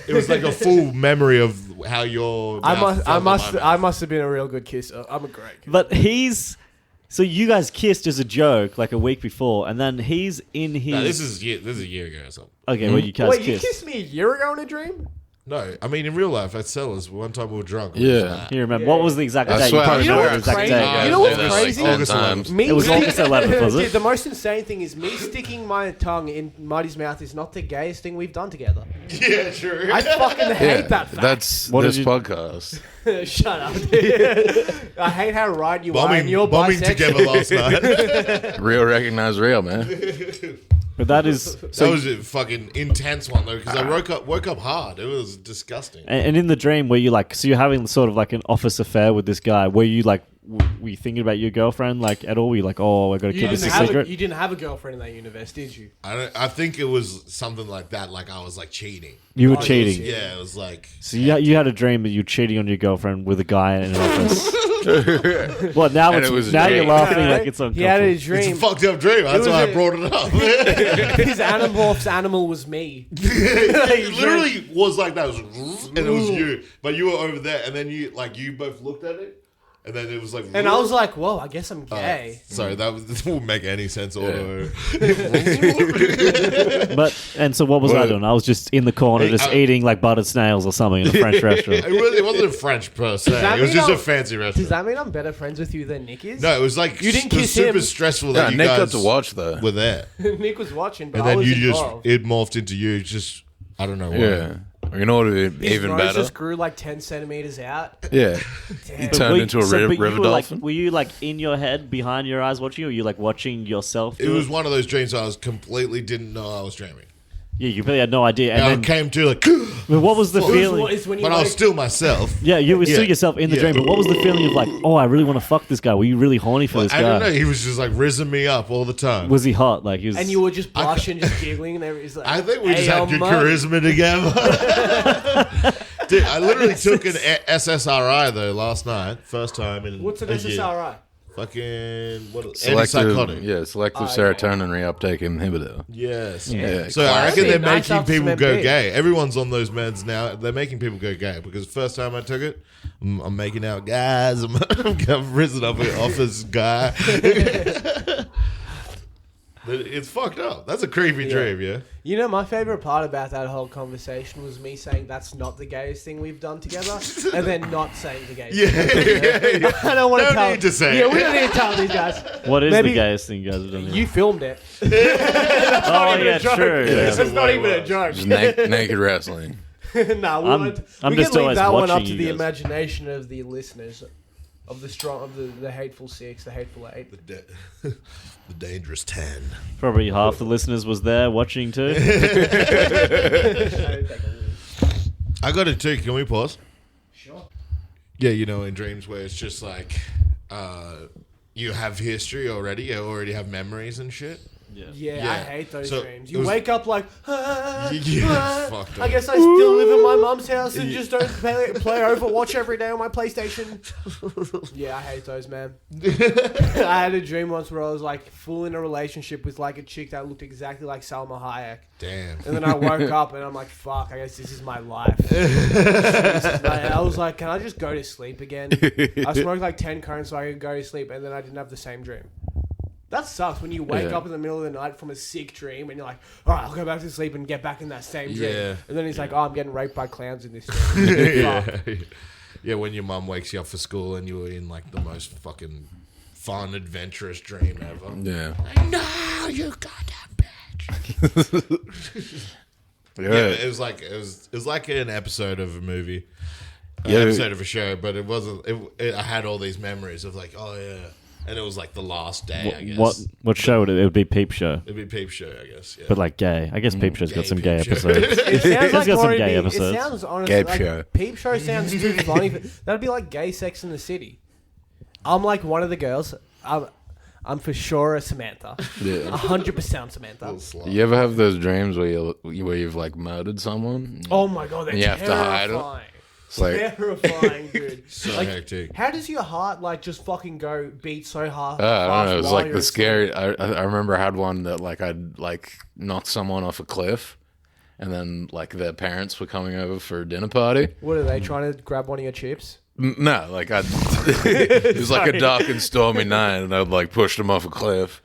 it was like a full memory of how your mouth felt on my I mouth. must have been a real good kisser. I'm a great kisser. But he's. So you guys kissed as a joke like a week before, and then he's in his. No, this is a year ago or something. Okay, well, you guys Wait, you kissed. kissed me a year ago in a dream? No, I mean in real life at Sellers. One time we were drunk. Yeah. You remember what was the exact I date? swear, You probably You know know what's the exact crazy? date. You know what's Like crazy? 10 August times. Me It was stick- August 11th, was it? Dude, the most insane thing is me sticking my tongue in Marty's mouth is not the gayest thing we've done together. Yeah, true. I fucking hate that fact. That's What this did you- podcast. Shut up, dude. I hate how right you are and you're bombing bisexual. together last night. Real recognize real, man. But that is That was a fucking intense one though, because I woke up hard. It was disgusting. and in the dream, were you like, so you're having sort of like an office affair with this guy? Were you like, were you thinking about your girlfriend like at all? Were you like, oh, I got to keep this a secret? You didn't have a girlfriend in that universe, did you? I think it was something like that. Like I was like cheating. You were Oh, cheating. Yeah, it was like. So you had a dream that you were cheating on your girlfriend with a guy in an office. Well, now And it was a now you're dream. laughing like it's He had a uncomfortable. It's a dream. fucked up dream. That's was why I a- brought it up. His Animorphs animal was me. It literally was like that. It was, and it was you, but you were over there, and then you both looked at it, and then it was like. And I was like, whoa, I guess I'm gay. Sorry, this won't make any sense. But and so what was I Well- doing? I was just in the corner, Hey, just eating like buttered snails or something in a French restaurant. It wasn't a French per se. that It was mean just a I'll- fancy Does restaurant. that mean I'm better friends with you than Nick is? No, it was like You didn't it was kiss super him. stressful Yeah, that you Nick got guys to watch that. were there, Nick was watching, but and I then was you just involved. it morphed into you. Just I don't know. Why. Yeah. You know what would be His even nose better? just grew like 10 centimeters out. Yeah. He Damn. turned into a but river you were dolphin. Like, were you like in your head, behind your eyes watching, or were you like watching yourself? It do was one of those dreams I was completely didn't know I was dreaming. Yeah, you really had no idea. And I And then, came to like, well, what was the It was feeling? what is when you but I was wake- still myself. Yeah, you were still Yeah. yourself in the Yeah. dream, but what was the feeling of like, oh, I really want to fuck this guy? Were you really horny for this I guy? don't know. He was just like rizzing me up all the time. Was he hot? Like he was. and you were just blushing, just giggling, and everybody's like, I think we hey, just had good mate. charisma together. Dude, I literally took an SSRI though last night, first time in What's an a year. SSRI? Fucking what? Selective, Antipsychotic. yeah, selective Oh, serotonin reuptake inhibitor. Yes. Yeah, So I reckon they're Nice making up some people go MP. gay. Everyone's on those meds now. They're making people go gay because the first time I took it, I'm making out guys. I'm risen up an office guy. It's fucked up. That's a creepy dream, yeah. You know, my favorite part about that whole conversation was me saying that's not the gayest thing we've done together, and then not saying the gayest thing. Yeah. I don't want No to tell. need to say Yeah, it. we don't need to tell these guys. what is maybe- the gayest thing you guys have done? You filmed it. oh even yeah, a joke. true. Yeah. That's not way even a worse. joke. Just naked wrestling. Nah, I'm we just can leave always that one up watching to you the guys. imagination of the listeners, of the strong, of the hateful six, the hateful eight. The dangerous 10. Probably half the listeners was there watching too. I got it too. Can we pause? Sure. Yeah, you know, in dreams where it's just like you have history already, you already have memories and shit. Yeah, Yeah. I hate those So, dreams. it You was- wake up like, Yeah, fucked I up. guess I still live in my mum's house and just don't play Overwatch every day on my PlayStation. Yeah, I hate those, man. I had a dream once where I was like full in a relationship with like a chick that looked exactly like Salma Hayek. Damn. And then I woke up and I'm like, fuck, I guess this is my life. I was like, can I just go to sleep again? I smoked like 10 cones so I could go to sleep, and then I didn't have the same dream. That sucks when you wake Yeah. up in the middle of the night from a sick dream and you're like, all right, I'll go back to sleep and get back in that same dream. Yeah. And then he's like, oh, I'm getting raped by clowns in this dream. Fuck. Yeah. Yeah, when your mum wakes you up for school and you were in like the most fucking fun, adventurous dream ever. Yeah. No, you goddamn bitch. Yeah. Yeah, it was like an episode of a movie, an Yeah. episode of a show, but it wasn't. I had all these memories of like, oh yeah, and it was like the last day. I guess What show would it? It would be Peep Show, it'd be Peep Show, I guess. Yeah. but like gay. I guess Peep Show's got Gay some gay Peep Show. episodes. It sounds It's like got some more gay it'd be- episodes. It sounds honestly Gape like show. Peep Show sounds too funny. That'd be like gay Sex in the City. I'm like one of the girls. I'm for sure a Samantha. Yeah. 100% Samantha. Little slut. You ever have those dreams where you've like murdered someone? Oh my god, they're You have to hide it. terrifying. It's like Terrifying, dude. So like, hectic. how does your heart like just fucking go beat so hard? I don't know. It was while like you're the asleep? scary. I remember I had one that like I'd like knocked someone off a cliff, and then like their parents were coming over for a dinner party. What are they trying to grab one of your chips? No, like it was like a dark and stormy night, and I'd like pushed them off a cliff,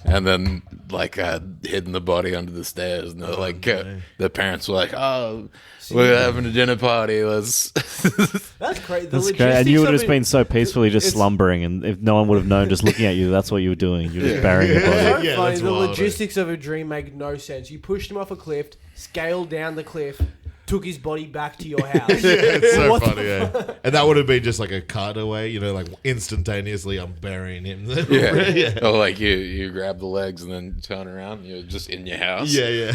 and then like hidden the body under the stairs. And the parents were like, "Oh, we're having a dinner party. Let's." That's crazy. That's great. And you would have just been so peacefully just slumbering, and if no one would have known, just looking at you, that's what you were doing. You're just burying your body. So Yeah, funny. that's The wild, logistics of a dream make no sense. You pushed him off a cliff, scaled down the cliff, took his body back to your house. It's so What the funny, yeah. And that would have been just like a cutaway, you know, like instantaneously I'm burying him. Yeah. Oh, like you grab the legs and then turn around. And you're just in your house. Yeah.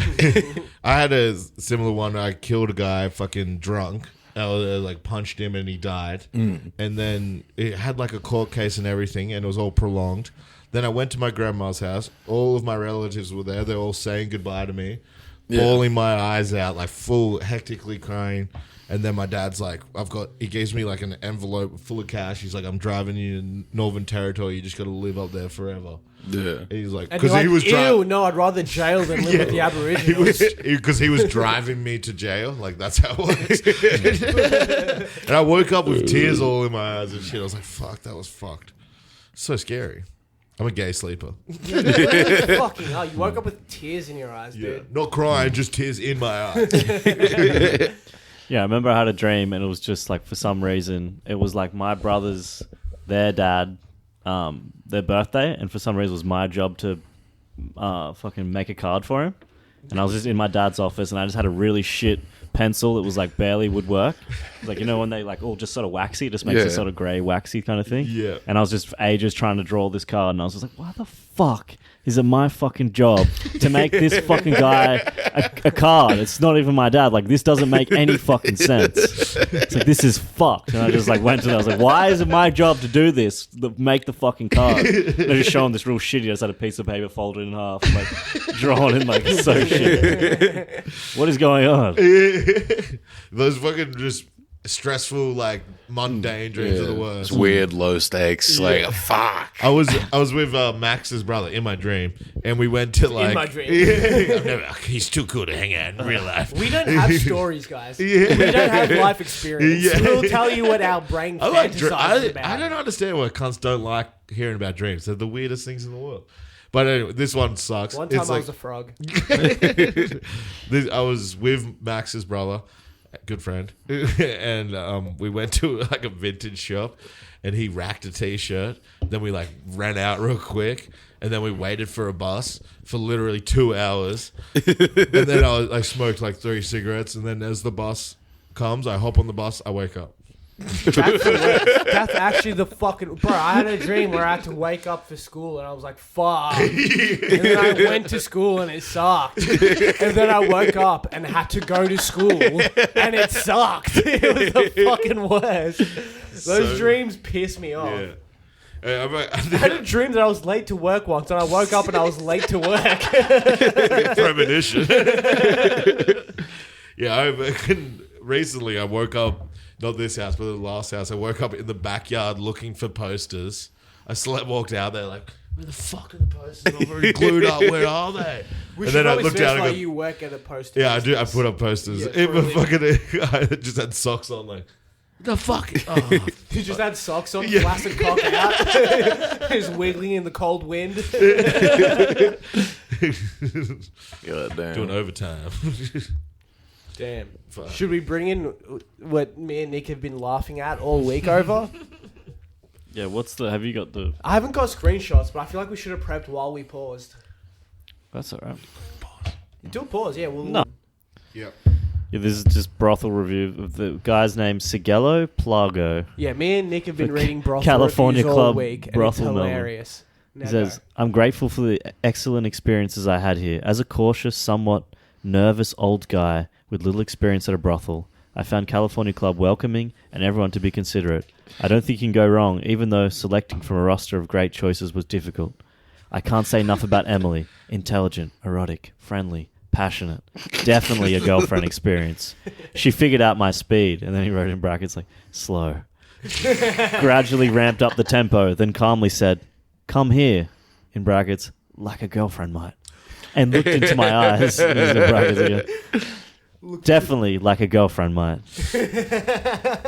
I had a similar one. I killed a guy fucking drunk. I like punched him and he died. And then it had like a court case and everything, and it was all prolonged. Then I went to my grandma's house. All of my relatives were there. They're all saying goodbye to me, bawling my eyes out, like full hectically crying. And then my dad's like, he gives me like an envelope full of cash. He's like, I'm driving you to Northern Territory. You just got to live up there forever. Yeah. And he's like, And you're like, ew, no, I'd rather jail than live with the Aboriginals. Because he was driving me to jail. Like, that's how it works. And I woke up with tears all in my eyes and shit. I was like, fuck, that was fucked. So scary. I'm a gay sleeper. Fucking hell, you woke up with tears in your eyes, dude. Not crying, just tears in my eyes. Yeah, I remember I had a dream, and it was just like, for some reason, it was like my brother's, their dad, their birthday, and for some reason it was my job to fucking make a card for him. And I was just in my dad's office, and I just had a really shit pencil that was like barely would work. Like, you know, when they like all just sort of waxy, it just makes a sort of grey waxy kind of thing. Yeah. And I was just for ages trying to draw this card, and I was just like, why the fuck is it my fucking job to make this fucking guy a card? It's not even my dad. Like, this doesn't make any fucking sense. It's like, this is fucked. And I just like went to them. I was like, why is it my job to do this? Make the fucking card. And I just show him this real shitty. I just had a piece of paper folded in half, like drawn in like so shit. What is going on? Those fucking just stressful, like mundane dreams are the worst. It's weird, low stakes. Like, fuck. I was with Max's brother in my dream, and we went to like In my dream. he's too cool to hang out in real life. We don't have stories, guys. We don't have life experience. Yeah. We'll tell you what our brain fantasizes about. I don't understand why cunts don't like hearing about dreams. They're the weirdest things in the world. But anyway, this one sucks. One time It's I like, was a frog. I was with Max's brother, good friend, and we went to like a vintage shop, and he racked a t-shirt. Then we like ran out real quick, and then we waited for a bus for literally 2 hours. And then I smoked like 3 cigarettes, and then as the bus comes, I hop on the bus, I wake up. That's actually the fucking... Bro, I had a dream where I had to wake up for school, and I was like, fuck. And then I went to school, and it sucked. And then I woke up and had to go to school, and it sucked. It was the fucking worst. Those dreams piss me off. Yeah. I had a dream that I was late to work once, and I woke up and I was late to work. Premonition. Yeah, recently I woke up, not this house, but the last house. I woke up in the backyard looking for posters. I walked out there like, where the fuck are the posters? I'm already glued up. Where are they? We should probably specify you work at a poster. Yeah, I do. I business. put up posters. Yeah, Even fucking, I just had socks on. Like, the fuck? Oh, You just had socks on, flaccid cock out, just wiggling in the cold wind. God damn. doing overtime. Damn. Fuck. Should we bring in what me and Nick have been laughing at all week over? Yeah, have you got the... I haven't got screenshots, but I feel like we should have prepped while we paused. That's all right. Do a pause, yeah. We'll No. Yep. Yeah, this is just brothel review of the guy's name, Sigello Plago. Yeah, me and Nick have been The reading brothel California reviews all Club week, and brothel it's Melbourne. hilarious. He Now says, go. I'm grateful for the excellent experiences I had here. As a cautious, somewhat nervous old guy with little experience at a brothel, I found California Club welcoming and everyone to be considerate. I don't think you can go wrong, even though selecting from a roster of great choices was difficult. I can't say enough about Emily. Intelligent, erotic, friendly, passionate. Definitely a girlfriend experience. She figured out my speed, and then he wrote in brackets like, slow. Gradually ramped up the tempo, then calmly said, come here, in brackets, like a girlfriend might. And looked into my eyes, in brackets again. Definitely, like a girlfriend might.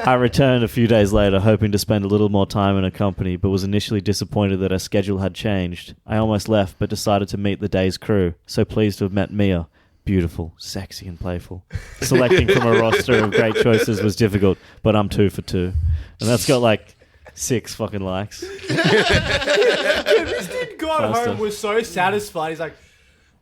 I returned a few days later, hoping to spend a little more time in her company, but was initially disappointed that her schedule had changed. I almost left, but decided to meet the day's crew. So pleased to have met Mia. Beautiful, sexy, and playful. Selecting from a roster of great choices was difficult, but I'm 2 for 2. And that's got like 6 fucking likes. This dude got Faster. home was so satisfied. He's like,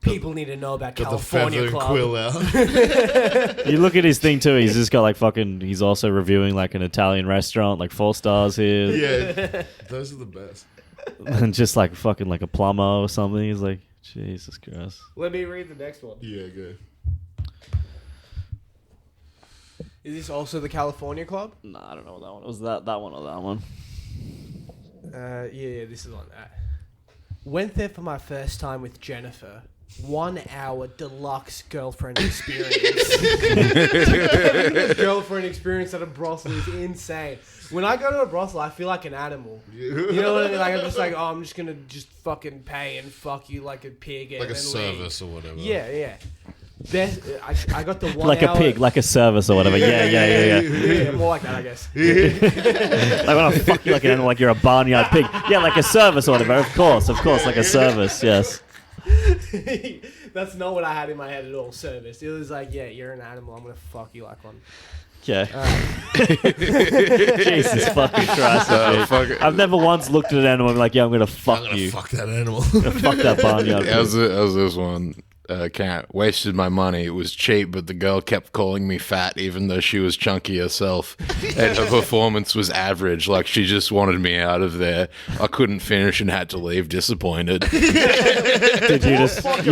people need to know about Got the California feather and Club. quill out. You look at his thing too, he's just got like fucking, he's also reviewing like an Italian restaurant, like 4 stars here. Yeah, those are the best. And just like fucking like a plumber or something. He's like, Jesus Christ. Let me read the next one. Yeah, go. Is this also the California Club? Nah, I don't know what that one was. That one or that one? Yeah, this is on that. Went there for my first time with Jennifer. 1 hour deluxe girlfriend experience. Girlfriend experience at a brothel is insane. When I go to a brothel, I feel like an animal. You know what I mean? Like I'm just like, oh, I'm just gonna just fucking pay and fuck you like a pig. And Like a then service leave. or whatever. Yeah. Best, I got the 1 Like hour. a pig, like a service or whatever. Yeah. Yeah, more like that, I guess. Like when I fuck you like an animal, like you're a barnyard pig. Yeah, like a service or whatever. Of course, like a service. Yes. That's not what I had in my head at all. Service. It was like, yeah, you're an animal. I'm gonna fuck you like one. Yeah. Jesus fucking Christ. Dude. Fuck it. I've never once looked at an animal and been like, yeah, I'm gonna fuck I'm gonna you. fuck that animal. Fuck that barnyard pig. As this one. Can't wasted my money. It was cheap, but the girl kept calling me fat, even though she was chunky herself, and her performance was average. Like she just wanted me out of there. I couldn't finish and had to leave, disappointed. Did you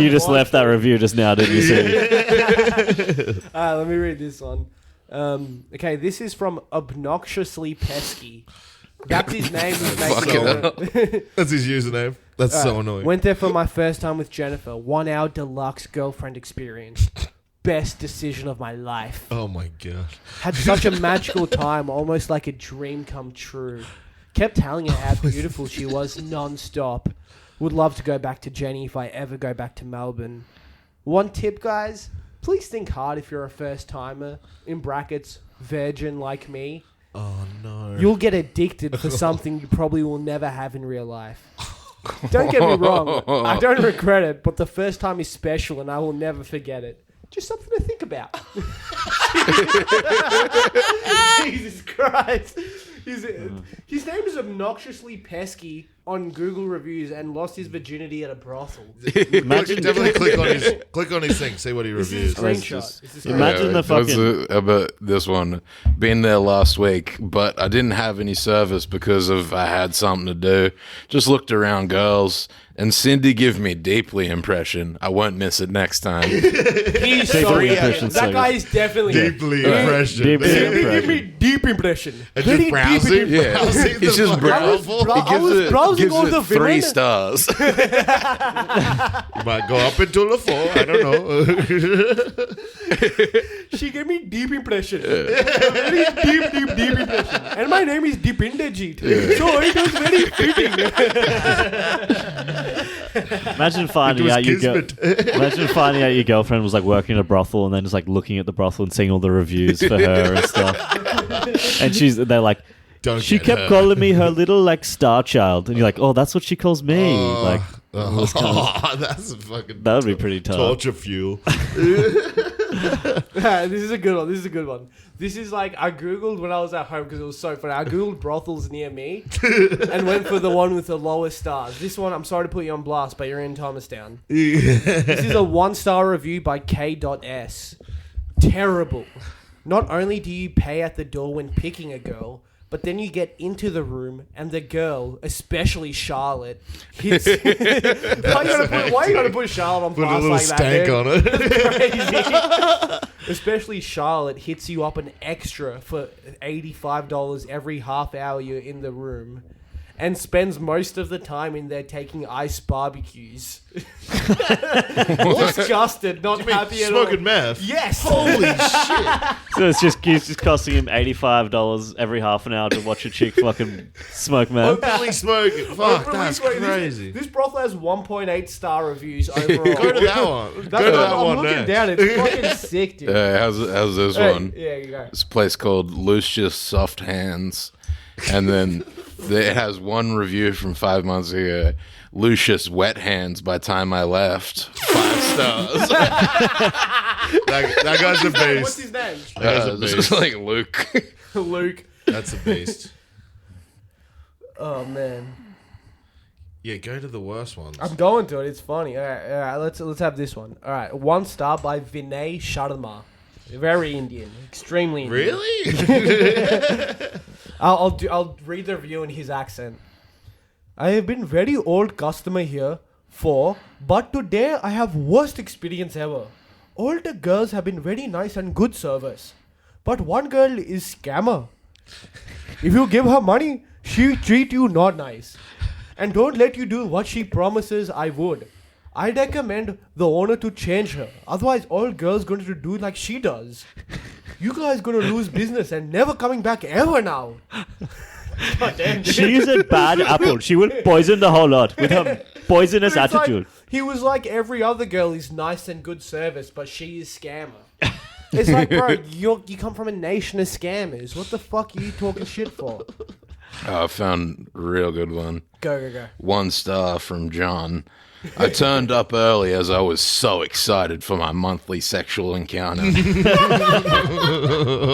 just left that review just now, didn't you see? Let me read this one. Okay, this is from Obnoxiously Pesky. That's his name. That's his username. That's so annoying. Went there for my first time with Jennifer. 1 hour deluxe girlfriend experience. Best decision of my life. Oh my god. Had such a magical time, almost like a dream come true. Kept telling her how beautiful she was non-stop. Would love to go back to Jenny if I ever go back to Melbourne. One tip, guys. Please think hard if you're a first timer. In brackets, virgin like me. Oh no. You'll get addicted for something you probably will never have in real life. Don't get me wrong. I don't regret it, but the first time is special and I will never forget it. Just something to think about. Jesus Christ. His name is Obnoxiously Pesky on Google reviews and lost his virginity at a brothel. Imagine, Definitely click on his thing, see what he This is a reviews. screenshot. This is Imagine the fucking- about this one. Been there last week, but I didn't have any service because of I had something to do. Just looked around girls, and Cindy give me deeply impression. I won't miss it next time. He's Deeply so impression, That so guy is definitely Deeply impression. Deeply He impression. gave me deep impression. And Very just browsing. deep Yeah, Browsing he's the just fucking browsing. novel. I was browsing all the 3 women. stars. You might go up until the 4. I don't know. She gave me deep impression. Very deep impression. And my name is Deepindajit. So it was very fitting. Imagine finding out imagine finding out your girlfriend was like working in a brothel and then just like looking at the brothel and seeing all the reviews for her and stuff. And they're like, Don't she get kept her. calling me her little like star child, and you're like, oh, that's what she calls me. Like, That's a fucking that would be pretty tough. torture fuel. This is a good one. This is like, I Googled when I was at home because it was so funny. I Googled brothels near me and went for the one with the lowest stars. This one, I'm sorry to put you on blast, but you're in Thomastown. This is a 1-star review by K.S. Terrible. Not only do you pay at the door when picking a girl, but then you get into the room and the girl, especially Charlotte, hits... Why you gotta put Charlotte on Put a blast little like stank that, on it. Crazy. Especially Charlotte hits you up an extra for $85 every half hour you're in the room. and spends most of the time in there taking ice barbecues. Disgusted, not happy at all. Smoking meth. Yes. Holy shit. So it's just costing him $85 every half an hour to watch a chick fucking smoke meth. Openly smoking. Fuck, Openly that's smoking. crazy. This brothel has 1.8 star reviews overall. Go to that one. That's Go to what that I'm one looking next. down. It's fucking sick, dude. how's this Hey, one? yeah, you go. This place called Lucius Soft Hands. And then it has one review from 5 months ago. Lucius Wet Hands by time I left. 5 stars. That guy's a What's beast. his name? That guy's a This beast. is like Luke. Luke. That's a beast. Oh man, Yeah, go to the worst ones. I'm going to it. It's funny. All right. Let's have this one. All right, 1 star by Vinay Sharma. Very Indian, extremely Indian. Really? I'll read the review in his accent. I have been very old customer here but today I have worst experience ever. All the girls have been very nice and good service, but one girl is scammer. If you give her money, she treat you not nice, and don't let you do what she promises I would. I recommend the owner to change her. Otherwise, all girls going to do like she does. You guys going to lose business and never coming back ever now. God damn, dude. She is a bad apple. She will poison the whole lot with her poisonous It's like- attitude. he was like every other girl is nice and good service, but she is scammer. It's like, bro, you come from a nation of scammers. What the fuck are you talking shit for? I found a real good one. Go. 1 star from John. I turned up early as I was so excited for my monthly sexual encounter.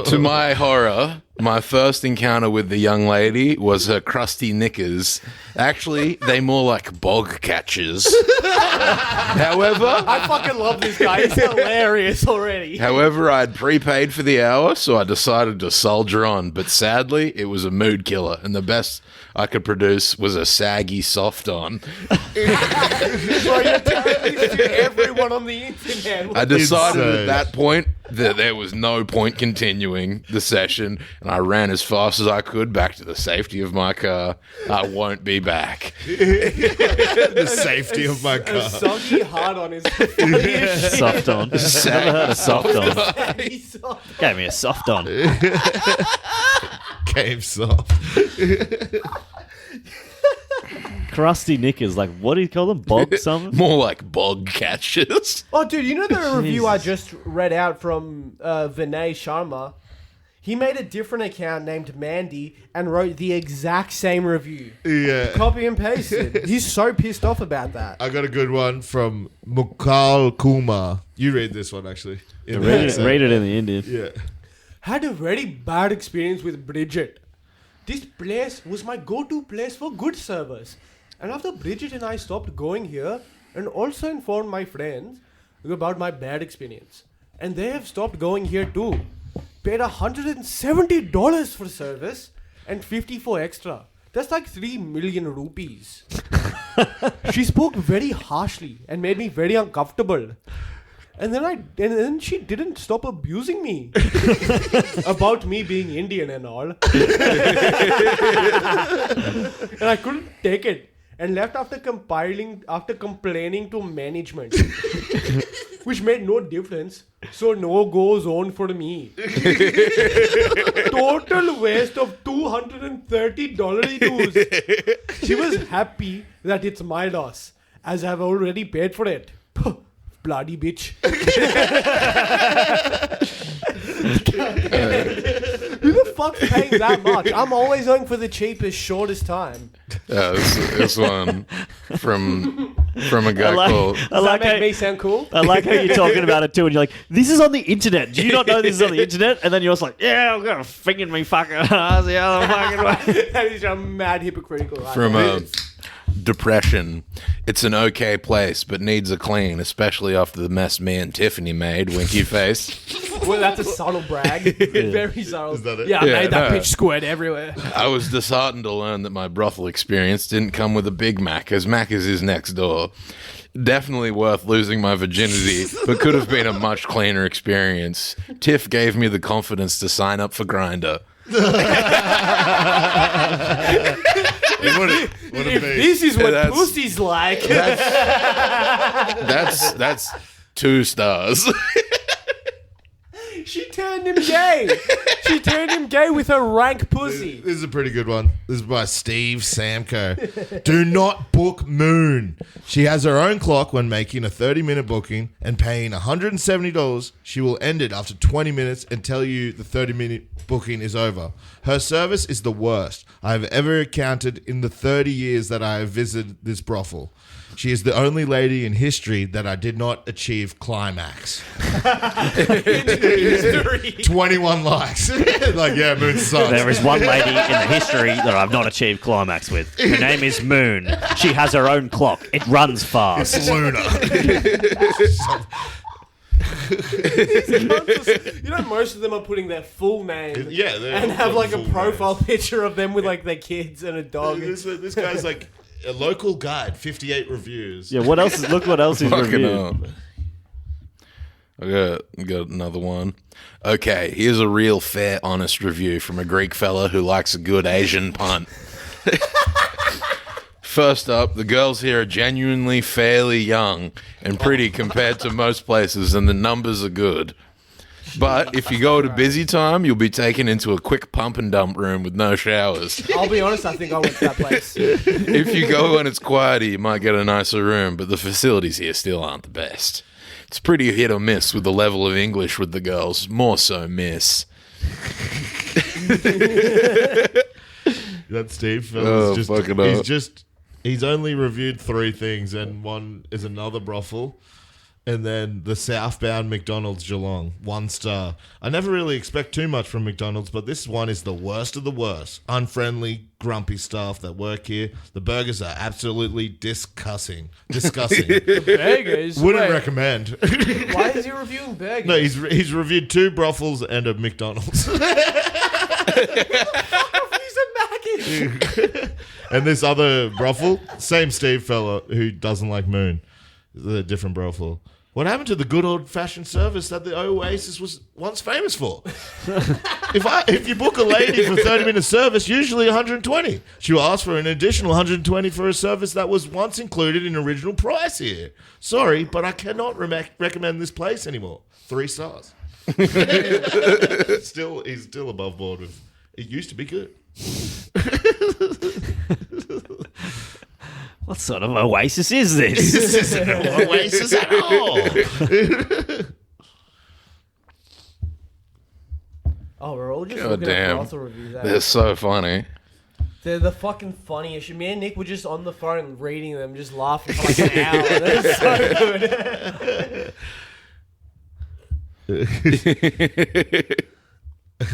To my horror, my first encounter with the young lady was her crusty knickers. Actually, they more like bog catchers. However, I fucking love this guy. He's hilarious already. I'd prepaid for the hour, so I decided to soldier on. But sadly, it was a mood killer, and the best I could produce was a saggy soft on. Bro, you're telling this to everyone on the internet. I decided Insane. at that point that there was no point continuing the session, and I ran as fast as I could back to the safety of my car. I won't be back. The safety of my A car. soggy hard on his funniest Soft on. Never heard of soft on. shit. Soft. Gave me a soft on. Game soft. Crusty knickers. Like, what do you call them? Bog something? More like bog catchers. Oh, dude, you know the review I Jesus. just read out from Vinay Sharma? He made a different account named Mandy and wrote the exact same review. Yeah. Copy and pasted. He's so pissed off about that. I got a good one from Mukal Kumar. You read this one, actually. In the accent. Read it in the Indian. Yeah. Had a very bad experience with Bridget. This place was my go-to place for good service. And after Bridget and I stopped going here and also informed my friends about my bad experience. And they have stopped going here too. Paid $170 for service and 50 for extra. That's like 3 million rupees. She spoke very harshly and made me very uncomfortable. And then she didn't stop abusing me about me being Indian and all. And I couldn't take it and left after complaining to management, which made no difference. So no go zone for me. Total waste of $230 dues. She was happy that it's my loss, as I've already paid for it. Bloody bitch. Who the fuck's paying that much? I'm always going for the cheapest, shortest time. This one from a guy called... I Does like that make how, me sound cool? I like how you're talking about it too, and you're like, "This is on the internet. Do you not know this is on the internet?" And then you're just like, "Yeah, I'm gonna finger me fucking ass the other fucking way." That is a mad hypocritical. From Depression. It's an okay place, but needs a clean, especially after the mess me and Tiffany made. Winky face. Well, that's a subtle brag. Very subtle. Is that it? Yeah, I Yeah, made that no. bitch squirt everywhere. I was disheartened to learn that my brothel experience didn't come with a Big Mac, as Macca's is next door. Definitely worth losing my virginity, but could have been a much cleaner experience. Tiff gave me the confidence to sign up for Grindr. What a If beast. this is what That's- pussy's like. That's 2 stars. She turned him gay. She turned him gay with her rank pussy. This is a pretty good one. This is by Steve Samko. Do not book Moon. She has her own clock when making a 30-minute booking and paying $170. She will end it after 20 minutes and tell you the 30-minute booking is over. Her service is the worst I have ever encountered in the 30 years that I have visited this brothel. She is the only lady in history that I did not achieve climax. 21 likes. Like, yeah, Moon sucks. There is one lady in the history that I've not achieved climax with. Her name is Moon. She has her own clock. It runs fast. Luna. You know, most of them are putting their full name. Yeah, and have like a full profile picture of them with like their kids and a dog. This guy's like a local guide, 58 reviews. Yeah, what else? Look what else he's Fucking reviewed. hell. I got another one. Okay, here's a real fair, honest review from a Greek fella who likes a good Asian punt. First up, the girls here are genuinely fairly young and pretty compared to most places, and the numbers are good. But if you go at a busy time, you'll be taken into a quick pump and dump room with no showers. I'll be honest, I think I went to that place. If you go when it's quieter, you might get a nicer room, but the facilities here still aren't the best. It's pretty hit or miss with the level of English with the girls. More so miss. That Steve Oh, fella's fuck it up. he's only reviewed 3 things, and one is another brothel. And then the southbound McDonald's Geelong, 1 star. I never really expect too much from McDonald's, but this one is the worst of the worst. Unfriendly, grumpy staff that work here. The burgers are absolutely disgusting. Burgers? Wouldn't Wait, recommend. Why is he reviewing burgers? No, he's reviewed 2 brothels and a McDonald's. He's a Mackie. And this other brothel, same Steve fella who doesn't like Moon. The different brothel. What happened to the good old-fashioned service that the Oasis was once famous for? If you book a lady for 30-minute service, usually 120. She will ask for an additional 120 for a service that was once included in original price here. Sorry, but I cannot recommend this place anymore. 3 stars. He's still above board with. It used to be good. What sort of oasis is this? This isn't an Oasis at all. Oh, we're all just God looking at damn. brothel reviews. They're so funny. They're the fucking funniest. Me and Nick were just on the phone reading them, just laughing for like an hour. They're so good.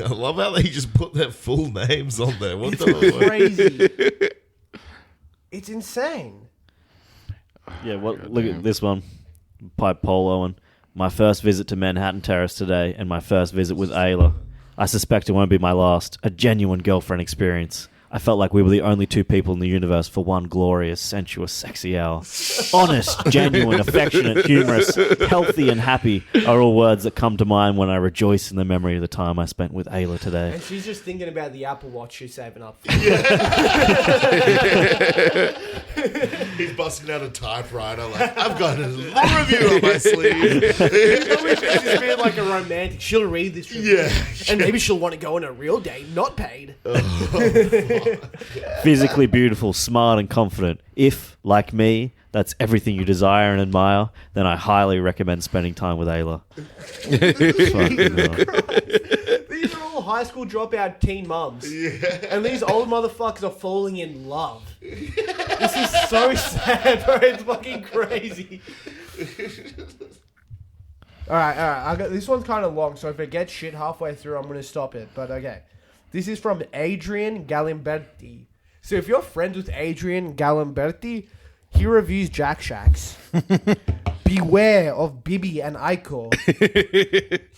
I love how they just put their full names on there. What It's the crazy. It's insane. Yeah, look at this one. Pipe Polo one. My first visit to Manhattan Terrace today and my first visit with Ayla. I suspect it won't be my last. A genuine girlfriend experience. I felt like we were the only 2 people in the universe for one glorious, sensuous, sexy hour. Honest, genuine, affectionate, humorous, healthy, and happy are all words that come to mind when I rejoice in the memory of the time I spent with Ayla today. And she's just thinking about the Apple Watch she's saving up for. He's busting out a typewriter like, I've got a long review on my sleeve. She's being like a romantic. She'll read this review. Yeah. And maybe she'll want to go on a real date, not paid. Physically beautiful, smart, and confident. If, like me, that's everything you desire and admire, then I highly recommend spending time with Ayla. Fucking hell. These are all high school dropout teen mums. And these old motherfuckers are falling in love. This is so sad, bro. It's fucking crazy. Alright. This one's kind of long, so if it gets shit halfway through, I'm going to stop it. But okay. This is from Adrian Galimberti. So if you're friends with Adrian Galimberti, he reviews Jack Shacks. Beware of Bibi and Iko.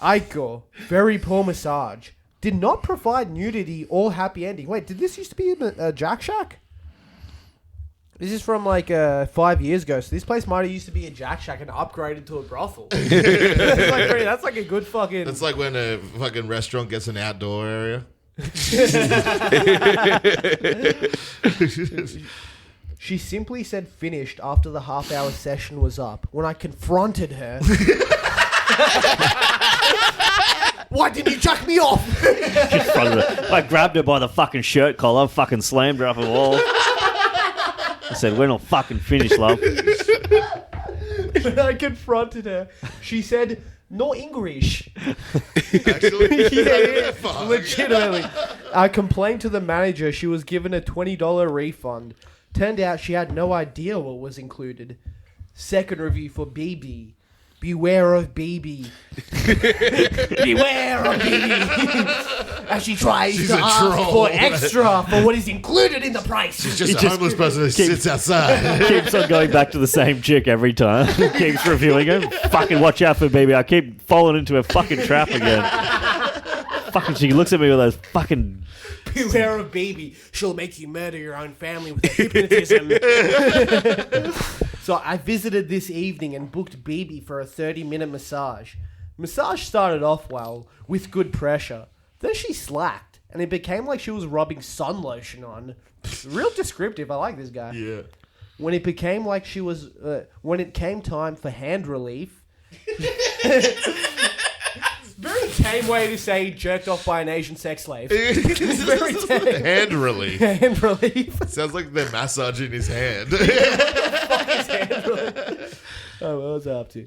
Iko, very poor massage. Did not provide nudity or happy ending. Wait, did this used to be a Jack Shack? This is from like 5 years ago. So this place might have used to be a Jack Shack and upgraded to a brothel. That's like a good fucking... That's like when a fucking restaurant gets an outdoor area. She simply said finished after the half-hour session was up. When I confronted her, why didn't you chuck me off? I grabbed her by the fucking shirt collar, fucking slammed her up a wall. I said, we're not fucking finished, love. When I confronted her, she said, no English. Actually, Yeah, Fuck. legitimately. I complained to the manager. She was given a $20 refund. Turned out she had no idea what was included. Second review for BB. Beware of BB. Beware of BB. As she tries She's to a ask troll. for extra for what is included in the price. She's just a homeless person that sits outside. Keeps on going back to the same chick every time. Keeps reviewing her. Fucking watch out for baby. I keep falling into a fucking trap again. Fucking, she looks at me with those fucking... Beware of BB. She'll make you murder your own family with her hypnotism. So I visited this evening and booked BB for a 30-minute massage. Massage started off well, with good pressure. Then she slacked, and it became like she was rubbing sun lotion on. Real descriptive. I like this guy. Yeah. When it became like she was... when it came time for hand relief... Very tame way to say jerked off by an Asian sex slave. Very tame. Hand relief. Hand relief. Sounds like they're massaging his hand. Oh, what was I up to?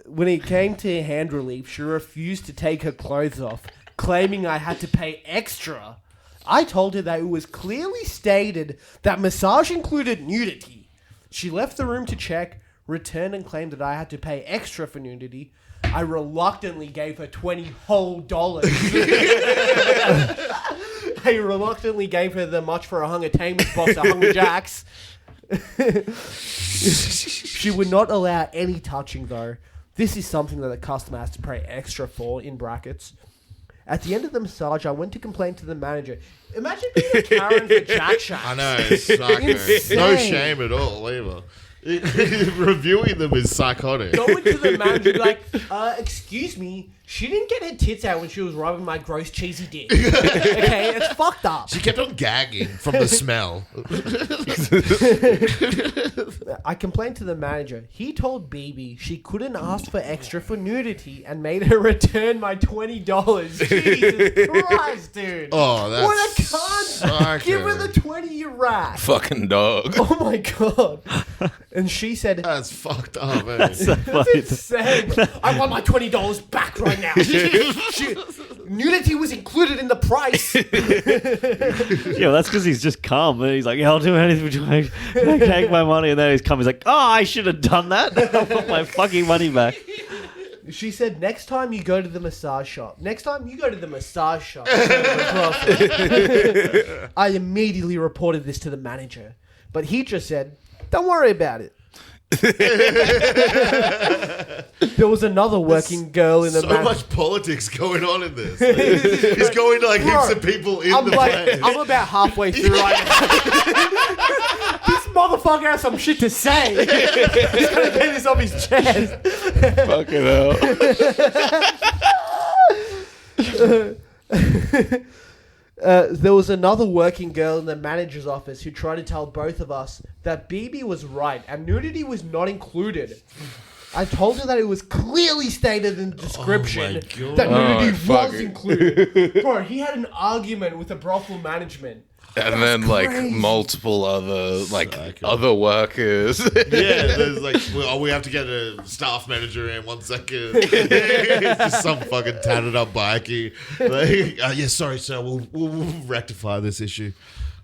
When it came to hand relief, she refused to take her clothes off, claiming I had to pay extra. I told her that it was clearly stated that massage included nudity. She left the room to check, returned and claimed that I had to pay extra for nudity. I reluctantly gave her $20 whole. I reluctantly gave her the much for a Hunger Tamers box of Hunger Jacks. She would not allow any touching, though. This is something that the customer has to pay extra for, in brackets. At the end of the massage, I went to complain to the manager. Imagine being a Karen for Jack Shack. I know, it's psycho. Insane. No shame at all, either. Reviewing them is psychotic. Going to the manager, be like, excuse me, she didn't get her tits out when she was rubbing my gross cheesy dick. Okay, it's fucked up. She kept on gagging from the smell. I complained to the manager. He told BB she couldn't ask for extra for nudity and made her return my $20. Jesus Christ, dude. Oh, that's what a cunt. psycho. Give her the 20, you rat. Fucking dog. Oh my god. And she said, That's fucked up, eh? that's insane. I want my $20 back right now. Nudity was included in the price. Yeah, that's because he's just calm. And he's like, yeah, I'll do anything to take my money. And then he's come. He's like, oh, I should have done that. I'll put my fucking money back. She said, next time you go to the massage shop. I immediately reported this to the manager. But he just said, don't worry about it. There was another working girl in the So much politics going on in this. He's going to like Bro, heaps of people in I'm the like, place. I'm about halfway through right now. This motherfucker has some shit to say. He's gonna get this off his chest. Fucking hell. There was another working girl in the manager's office who tried to tell both of us that BB was right and nudity was not included. I told her that it was clearly stated in the description that nudity was included. Bro, he had an argument with the brothel management. And then like crazy. multiple other other workers. Yeah, there's like, well, we have to get a staff manager in 1 second. It's just some fucking tatted up bikie. Like, yeah, sorry, sir, we'll rectify this issue.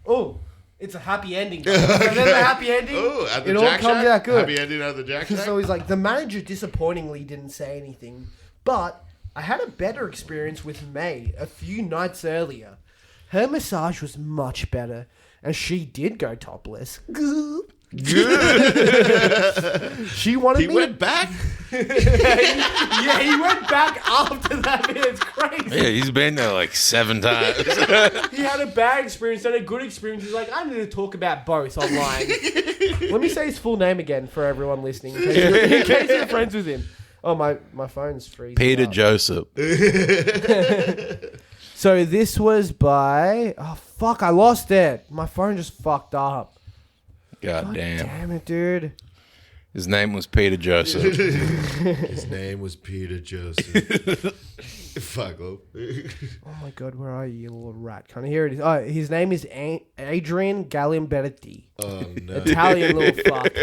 Oh, it's a happy ending. There's a happy ending. Oh, at the It all Jack comes Shack? out good. Happy ending at the Jack Shack? So he's like, the manager disappointingly didn't say anything, but I had a better experience with May a few nights earlier. Her massage was much better, and she did go topless. She wanted He me went back? Yeah, he went back after that. It's crazy. Yeah, he's been there like 7 times. He had a bad experience and a good experience. He's like, I need to talk about both online. Let me say his full name again for everyone listening, in case you're friends with him. Oh, my phone's freezing Peter up. Joseph. So this was by... Oh, fuck, I lost it. My phone just fucked up. God damn. Damn it, dude. His name was Peter Joseph. His name was Peter Joseph. Fuck off. Oh my god, where are you, you little rat? Kind of here it is. Oh, his name is Adrian Galimberti. Oh no. Italian little fuck.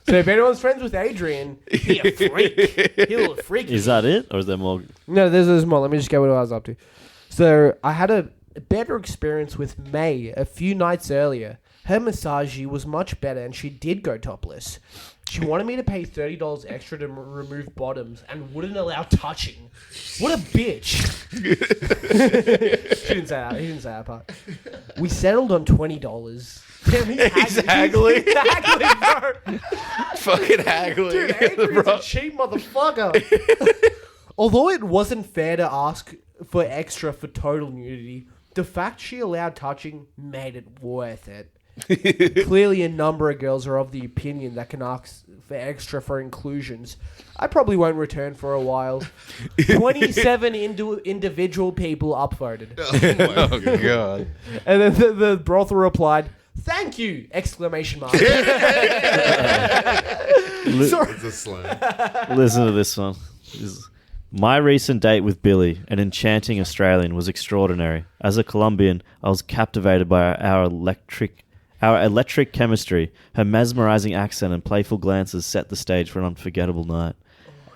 So if anyone's friends with Adrian, he a freak. He a little freak. Is that it? Or is there more? No, there's more. Let me just get what I was up to. So I had a better experience with May a few nights earlier. Her massagee was much better and she did go topless. She wanted me to pay $30 extra to remove bottoms and wouldn't allow touching. What a bitch. She didn't say that. He didn't say that part. We settled on $20. Damn, he's haggling. He's haggling, bro. Fucking haggling. Dude, Adrian's a cheap motherfucker. Although it wasn't fair to ask for extra for total nudity, the fact she allowed touching made it worth it. Clearly, a number of girls are of the opinion that can ask for extra for inclusions. I probably won't return for a while. 27 individual people upvoted. Oh, God. And then the brothel replied, "Thank you!" Exclamation mark. It's a slang. Listen to this one. My recent date with Billy, an enchanting Australian, was extraordinary. As a Colombian, I was captivated by our electric chemistry. Her mesmerizing accent and playful glances set the stage for an unforgettable night.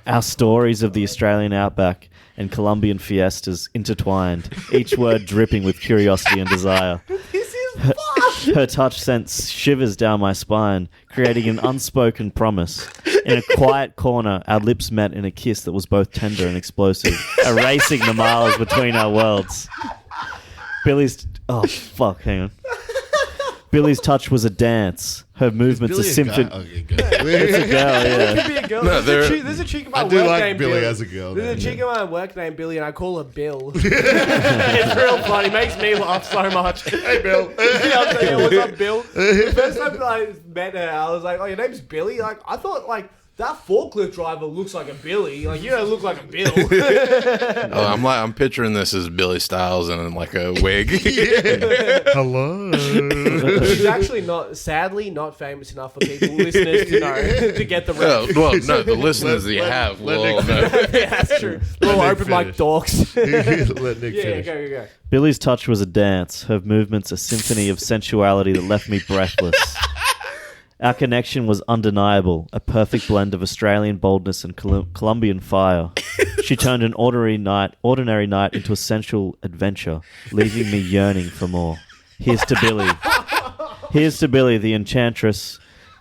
Our stories of the Australian outback and Colombian fiestas intertwined, each word dripping with curiosity and desire. This is fucked! Her touch sent shivers down my spine, creating an unspoken promise. In a quiet corner, our lips met in a kiss that was both tender and explosive, erasing the miles between our worlds. Billy's... Oh, fuck, hang on. Billy's touch was a dance. Her movements a symphony. Okay, good. It's a girl, It yeah. could be a girl. No, There's a chick in my I work do like named Billy as a girl. There's a chick in my work named Billy, and I call her Bill. It's real funny. Makes me laugh so much. Hey, Bill. Yeah, I'm saying, what's up, Bill? The first time I met her, I was like, "Oh, your name's Billy." Like, I thought, like, that forklift driver looks like a Billy. Like, you don't look like a Bill. Oh, I'm picturing this as Billy Styles in like a wig. Hello. She's actually sadly not famous enough for listeners to know, to get the Oh, reference. well, no, the listeners that you let have Nick will know. Yeah, that's true. Little Nick open mic finish. dorks. Let Nick Yeah, finish. go. Billy's touch was a dance, her movements a symphony of sensuality that left me breathless. Our connection was undeniable, a perfect blend of Australian boldness and Colombian fire. She turned an ordinary night into a sensual adventure, leaving me yearning for more. Here's to Billy. Here's to Billy, the enchantress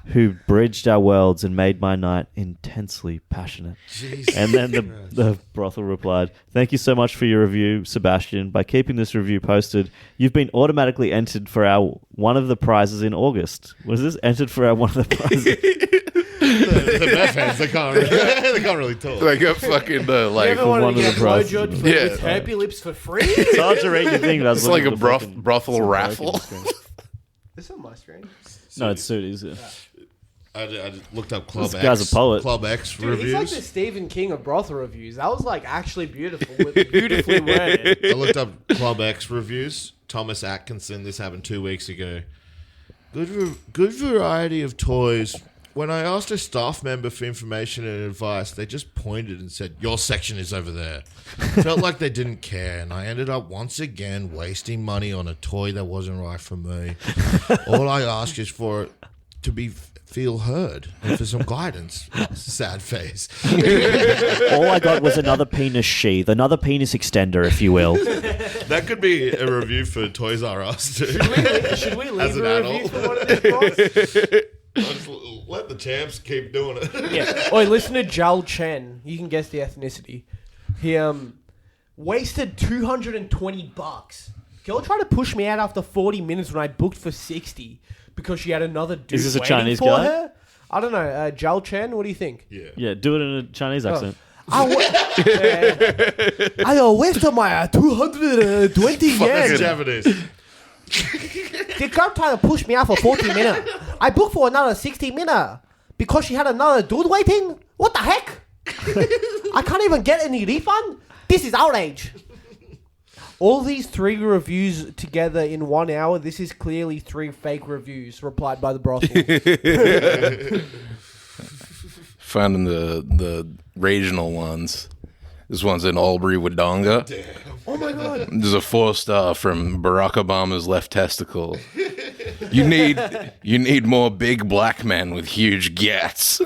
who bridged our worlds and made my night intensely passionate. Jesus. And then the brothel replied, "Thank you so much for your review, Sebastian. By keeping this review posted, you've been automatically entered for our one of the prizes in August." Was this entered for our one of the prizes? The meth heads, they can't really talk. Like a fucking You ever like wanted one to of get the a prizes. blowjob Yeah. with herpy lips for free? It's hard to read your thing. But I was it's like looking a at the fucking- brothel some raffle. broken screen. This is my screen. No, it's Sudi's. Yeah. I just looked up Club This X. guy's a poet. Club X Dude, reviews. he's like the Stephen King of brothel reviews. That was like actually beautiful, beautifully worded. I looked up Club X reviews. Thomas Atkinson. This happened 2 weeks ago. Good variety of toys. When I asked a staff member for information and advice, they just pointed and said, "Your section is over there." Felt like they didn't care, and I ended up once again wasting money on a toy that wasn't right for me. All I ask is for it to feel heard and for some guidance. Sad face. All I got was another penis sheath, another penis extender, if you will. That could be a review for Toys R Us too. Should we As leave an a review adult. for one of these bros? Just let the champs keep doing it. Yeah. Oi, listen to Jal Chen. You can guess the ethnicity. He wasted $220. Girl tried to push me out after 40 minutes when I booked for 60 because she had another dude Is this a waiting Chinese for guy? her. I don't know. Jal Chen, what do you think? Yeah. Yeah, do it in a Chinese accent. I wasted my 220 yen. Japanese. The girl tried to push me out for 40 minutes. I booked for another 60 minutes because she had another dude waiting. What the heck? I can't even get any refund. This is outrage. All these 3 reviews together in 1 hour, this is clearly 3 fake reviews replied by the brothel. Finding the regional ones. This one's in Albury, Wodonga. Damn. Oh my god. There's a 4-star from Barack Obama's left testicle. You need more big black men with huge gats.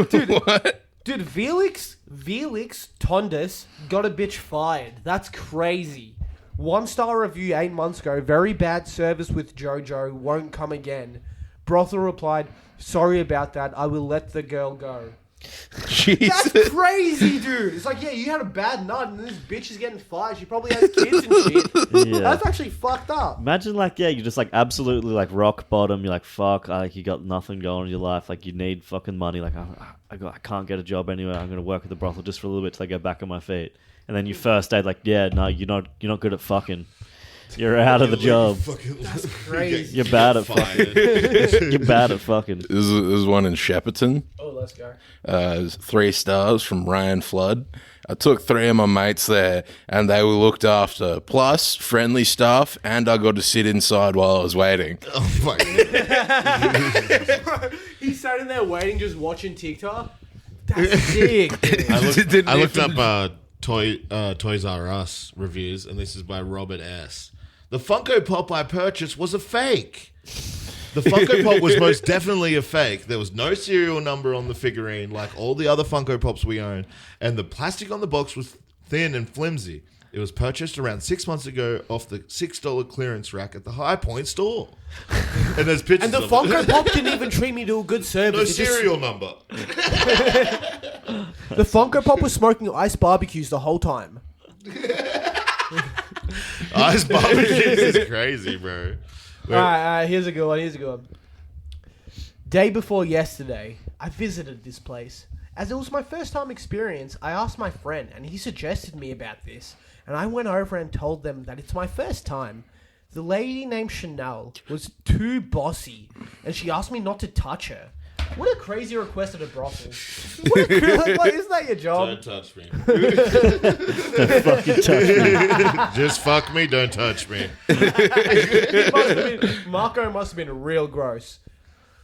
Dude, What? Dude, Felix Tondas got a bitch fired. That's crazy. 1-star review 8 months ago. Very bad service with JoJo. Won't come again. Brothel replied, sorry about that. I will let the girl go. Jesus. That's crazy, dude. It's like, yeah, you had a bad nut and this bitch is getting fired. She probably has kids and shit. Yeah. That's actually fucked up. Imagine, like, yeah, you're just, like, absolutely, like, rock bottom. You're like, fuck, like, you got nothing going in your life. Like, you need fucking money. Like, I can't get a job anywhere. I'm going to work at the brothel just for a little bit till I get back on my feet. And then your first day, like, yeah, no, you're not good at fucking. You're out of the job. That's crazy. You're bad at fucking. You're bad at fucking. This is one in Shepparton. Oh, let's go. 3 stars from Ryan Flood. I took 3 of my mates there, and they were looked after. Plus, friendly staff, and I got to sit inside while I was waiting. Oh my god. He's sitting there waiting, just watching TikTok. That's sick. Dude. I looked up Toys R Us reviews, and this is by Robert S. The Funko Pop I purchased was a fake. The Funko Pop was most definitely a fake. There was no serial number on the figurine like all the other Funko Pops we own, and the plastic on the box was thin and flimsy. It was purchased around 6 months ago off the $6 clearance rack at the High Point store. And there's pictures And the of Funko it. Pop didn't even treat me to a good service. No It just- serial number. The Funko Pop was smoking ice barbecues the whole time. Ice barbecues is crazy, bro. Alright, here's a good one. Day before yesterday, I visited this place. As it was my first time experience, I asked my friend, and he suggested me about this. And I went over and told them that it's my first time. The lady named Chanel was too bossy, and she asked me not to touch her. What a crazy request at a brothel. What, isn't that your job? Don't touch me. Fucking touch me. Just fuck me, don't touch me. Marco must have been real gross.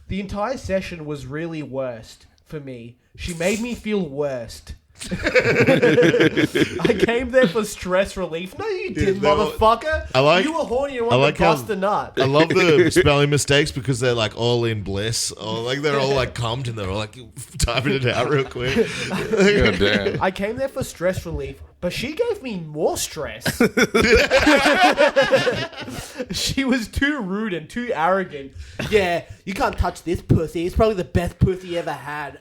The entire session was really worst for me. She made me feel worst. I came there for stress relief. No, you didn't, they were- motherfucker. You were horny and wanted to bust a nut. I love the spelling mistakes because they're like all in bliss, or like they're all like cummed and they're all like typing it out real quick. God damn. I came there for stress relief, but she gave me more stress. She was too rude and too arrogant. Yeah, you can't touch this pussy. It's probably the best pussy you ever had.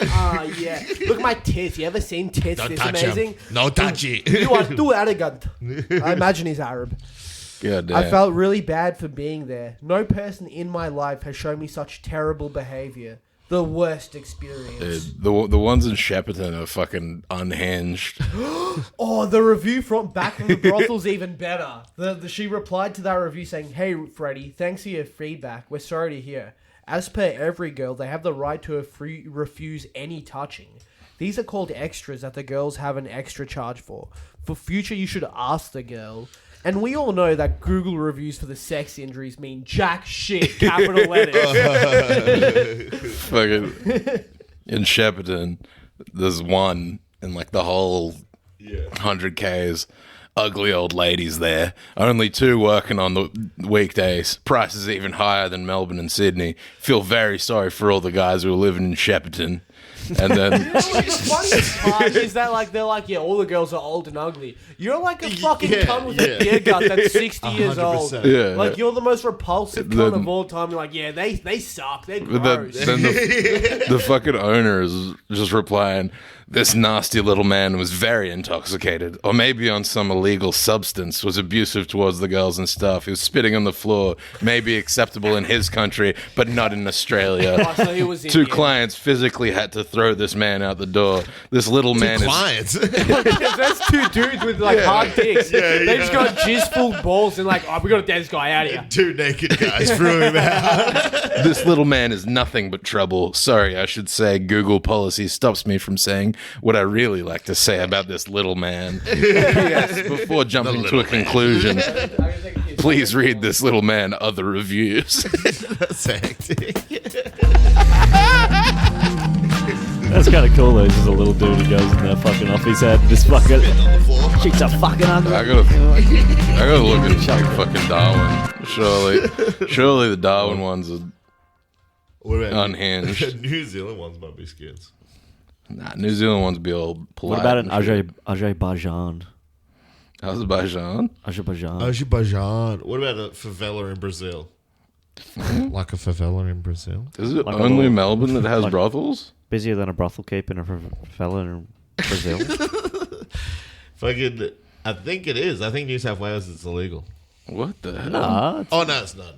Yeah. Look at my tits. You ever seen tits Don't this touch amazing? him. No touch it. You are too arrogant. I imagine he's Arab. God damn. I felt really bad for being there. No person in my life has shown me such terrible behavior. The worst experience. Dude, the ones in Shepparton are fucking unhinged. Oh, the review back from the brothel's even better. She replied to that review saying, "Hey, Freddie, thanks for your feedback. We're sorry to hear. As per every girl, they have the right to refuse any touching. These are called extras that the girls have an extra charge for. For future, you should ask the girl." And we all know that Google reviews for the sex injuries mean jack shit, capital letters. Fucking in Shepparton, there's one in like the whole 100 Ks. Ugly old ladies there. Only 2 working on the weekdays. Prices even higher than Melbourne and Sydney. Feel very sorry for all the guys who are living in Shepparton. And then You know what's funniest part is that like they're like, yeah, all the girls are old and ugly. You're like a fucking cunt with a beer gut that's 60 years old. 100%. Yeah. Like you're the most repulsive cunt of all time. You're like, yeah, they suck. They're But gross. then the fucking owner is just replying, "This nasty little man was very intoxicated, or maybe on some illegal substance, was abusive towards the girls and stuff. He was spitting on the floor, maybe acceptable in his country, but not in Australia. Oh, so he was 2 Indian. clients physically had to throw this man out the door. This little man is Clients. There's two dudes with like hard dicks. They just got jizz-full balls and like, oh, we got to get this guy out of here. Two naked guys threw him out. this little man is nothing but trouble. Sorry, I should say Google policy stops me from saying what I really like to say about this little man. Yes, before jumping to a conclusion, please read this little man other reviews. That's hectic. That's kind of cool though. He's just a little dude who goes in there fucking off his head and just fucking On the floor. kicks a fucking under. I gotta look at like fucking Darwin. Surely the Darwin ones are What about unhinged. New Zealand ones might be skits. Nah, New Zealand ones be all polite. What about an and shit. Azerbaijan? Azerbaijan? Azerbaijan. What about a favela in Brazil? Like a favela in Brazil? Is it Like a only little- Melbourne that has like- brothels? Busier than a brothel keep in a fella in Brazil. Fucking, I think it is. I think New South Wales it's illegal. What the hell? Nah, Oh no, it's not.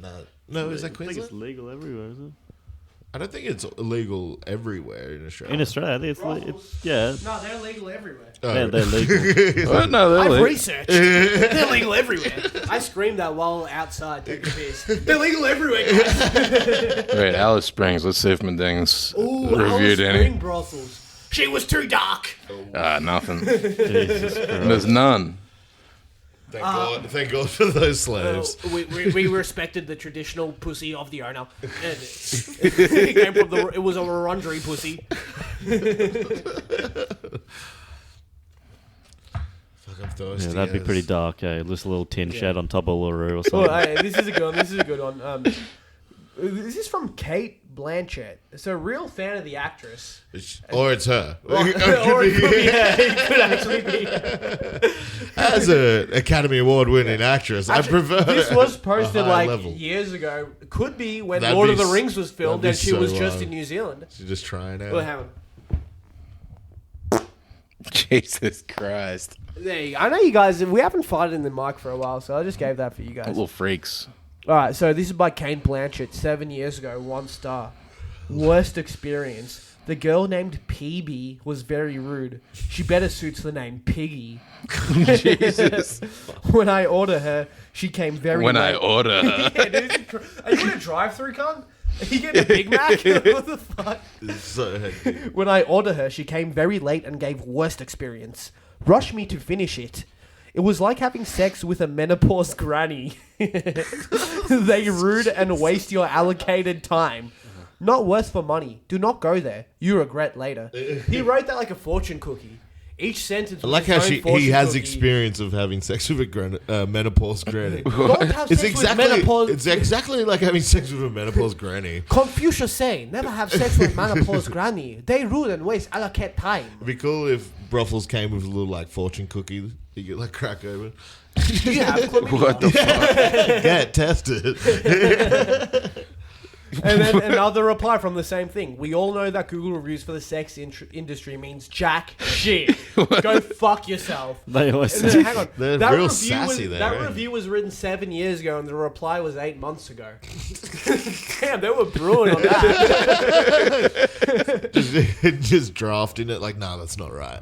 No, is that I think it's Queensland? legal everywhere, isn't it? I don't think it's illegal everywhere in Australia. In Australia, I think it's yeah. No, they're legal everywhere. Oh, They're legal. What? No, they're I've legal. researched. They're legal everywhere. I screamed that while outside taking a piss. They're legal everywhere, guys. Wait, Alice Springs. Let's see if Manding's Ooh, Alice reviewed Spring any. brothels. She was too dark. Nothing. Jesus Christ. There's none. Thank God for those slaves. We respected the traditional pussy of the owner. And it came from it was a Wurundjeri pussy. Fuck, I'm thirsty. Yeah, that'd be as- pretty dark. Eh? Just a little tin shed on top of Uluru or Oh, something. hey, this is a good one. This is a good one. This is from Kate Blanchett. It's a real fan of the actress. Or it's her. Or it could be, yeah, it could actually be. As an Academy Award winning actress, I prefer. This was posted a high like level. years ago. Could be when That'd Lord be of the s- Rings was filmed that'd and be she so was just wild. in New Zealand. She's just trying out. Well, hang on. Jesus Christ. There you go. I know you guys. We haven't farted in the mic for a while, so I just gave that for you guys. Little freaks. All right, so this is by Kate Blanchett. 7 years ago, 1 star. Worst experience. The girl named PB was very rude. She better suits the name Piggy. Jesus. When I order her, she came very When I late. order her. Yeah, dude, are you in a drive-through, cunt? Are you getting a Big Mac? What the fuck? So hectic. When I order her, she came very late and gave worst experience. Rush me to finish it. It was like having sex with a menopause granny. They rude and waste your allocated time. Not worth for money. Do not go there. You regret later. He wrote that like a fortune cookie. Each sentence. I was like his how own he fortune has cookie. experience of having sex with a menopause granny. Don't have It's sex with exactly menopause. it's exactly like having sex with a menopause granny. Confucius say, never have sex with menopause granny. They rude and waste allocate time. It'd be cool if brothels came with a little like fortune cookie you get like crack open. Do you have chlamydia? What the fuck? Get tested. And then another reply from the same thing. We all know that Google reviews for the sex industry means jack shit. Go fuck yourself. They always And say. then, hang on. They're that real review sassy was, there, That eh? review was written 7 years ago, and the reply was 8 months ago. Damn, they were brewing on that. just drafting it like, nah, that's not right.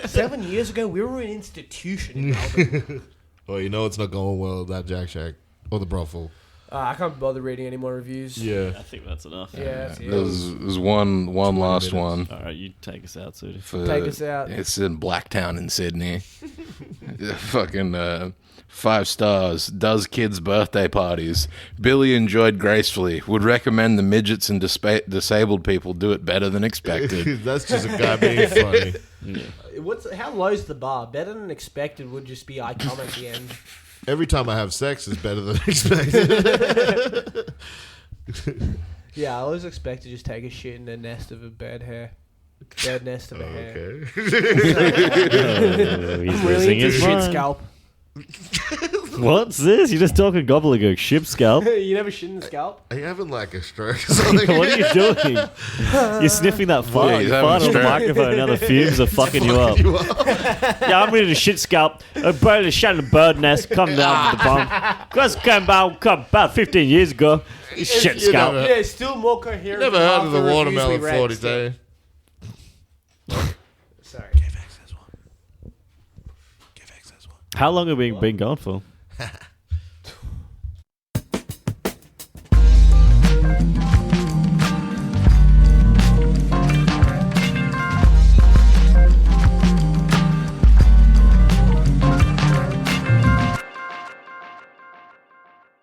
7 years ago, we were an institution in Melbourne. Well, you know it's not going well at that Jack Shack or the brothel. I can't bother reading any more reviews. Yeah. I think that's enough. Yeah, that's it. There's one last minutes. one. All right, you take us out, Sudi. For, Take us out. It's in Blacktown in Sydney. Fucking 5 stars. Does kids' birthday parties. Billy enjoyed gracefully. Would recommend the midgets and disabled people do it better than expected. That's just a guy being funny. How low's the bar? Better than expected would just be I come at the end. Every time I have sex is better than expected. Yeah, I always expect to just take a shit in a nest of a bird hair. Bird nest of a hair. Okay. Oh, he's I'm really losing into his shit mind. scalp. What's this? You're just talking gobbledygook. Ship scalp. You never shit in the scalp? Are you having like a stroke or something? What are you doing? You're sniffing that fart. he's You having fart a on the stroke. microphone. Now the fumes are fucking you up. Yeah, I'm ready to shit scalp. A bird is shot in a bird nest. Come down to the bum. Guys came about 15 years ago. Shit you scalp. never- Yeah, it's still more coherent. Never than heard half of the reviews watermelon we read 40 still. day. Sorry. How long have we been going for?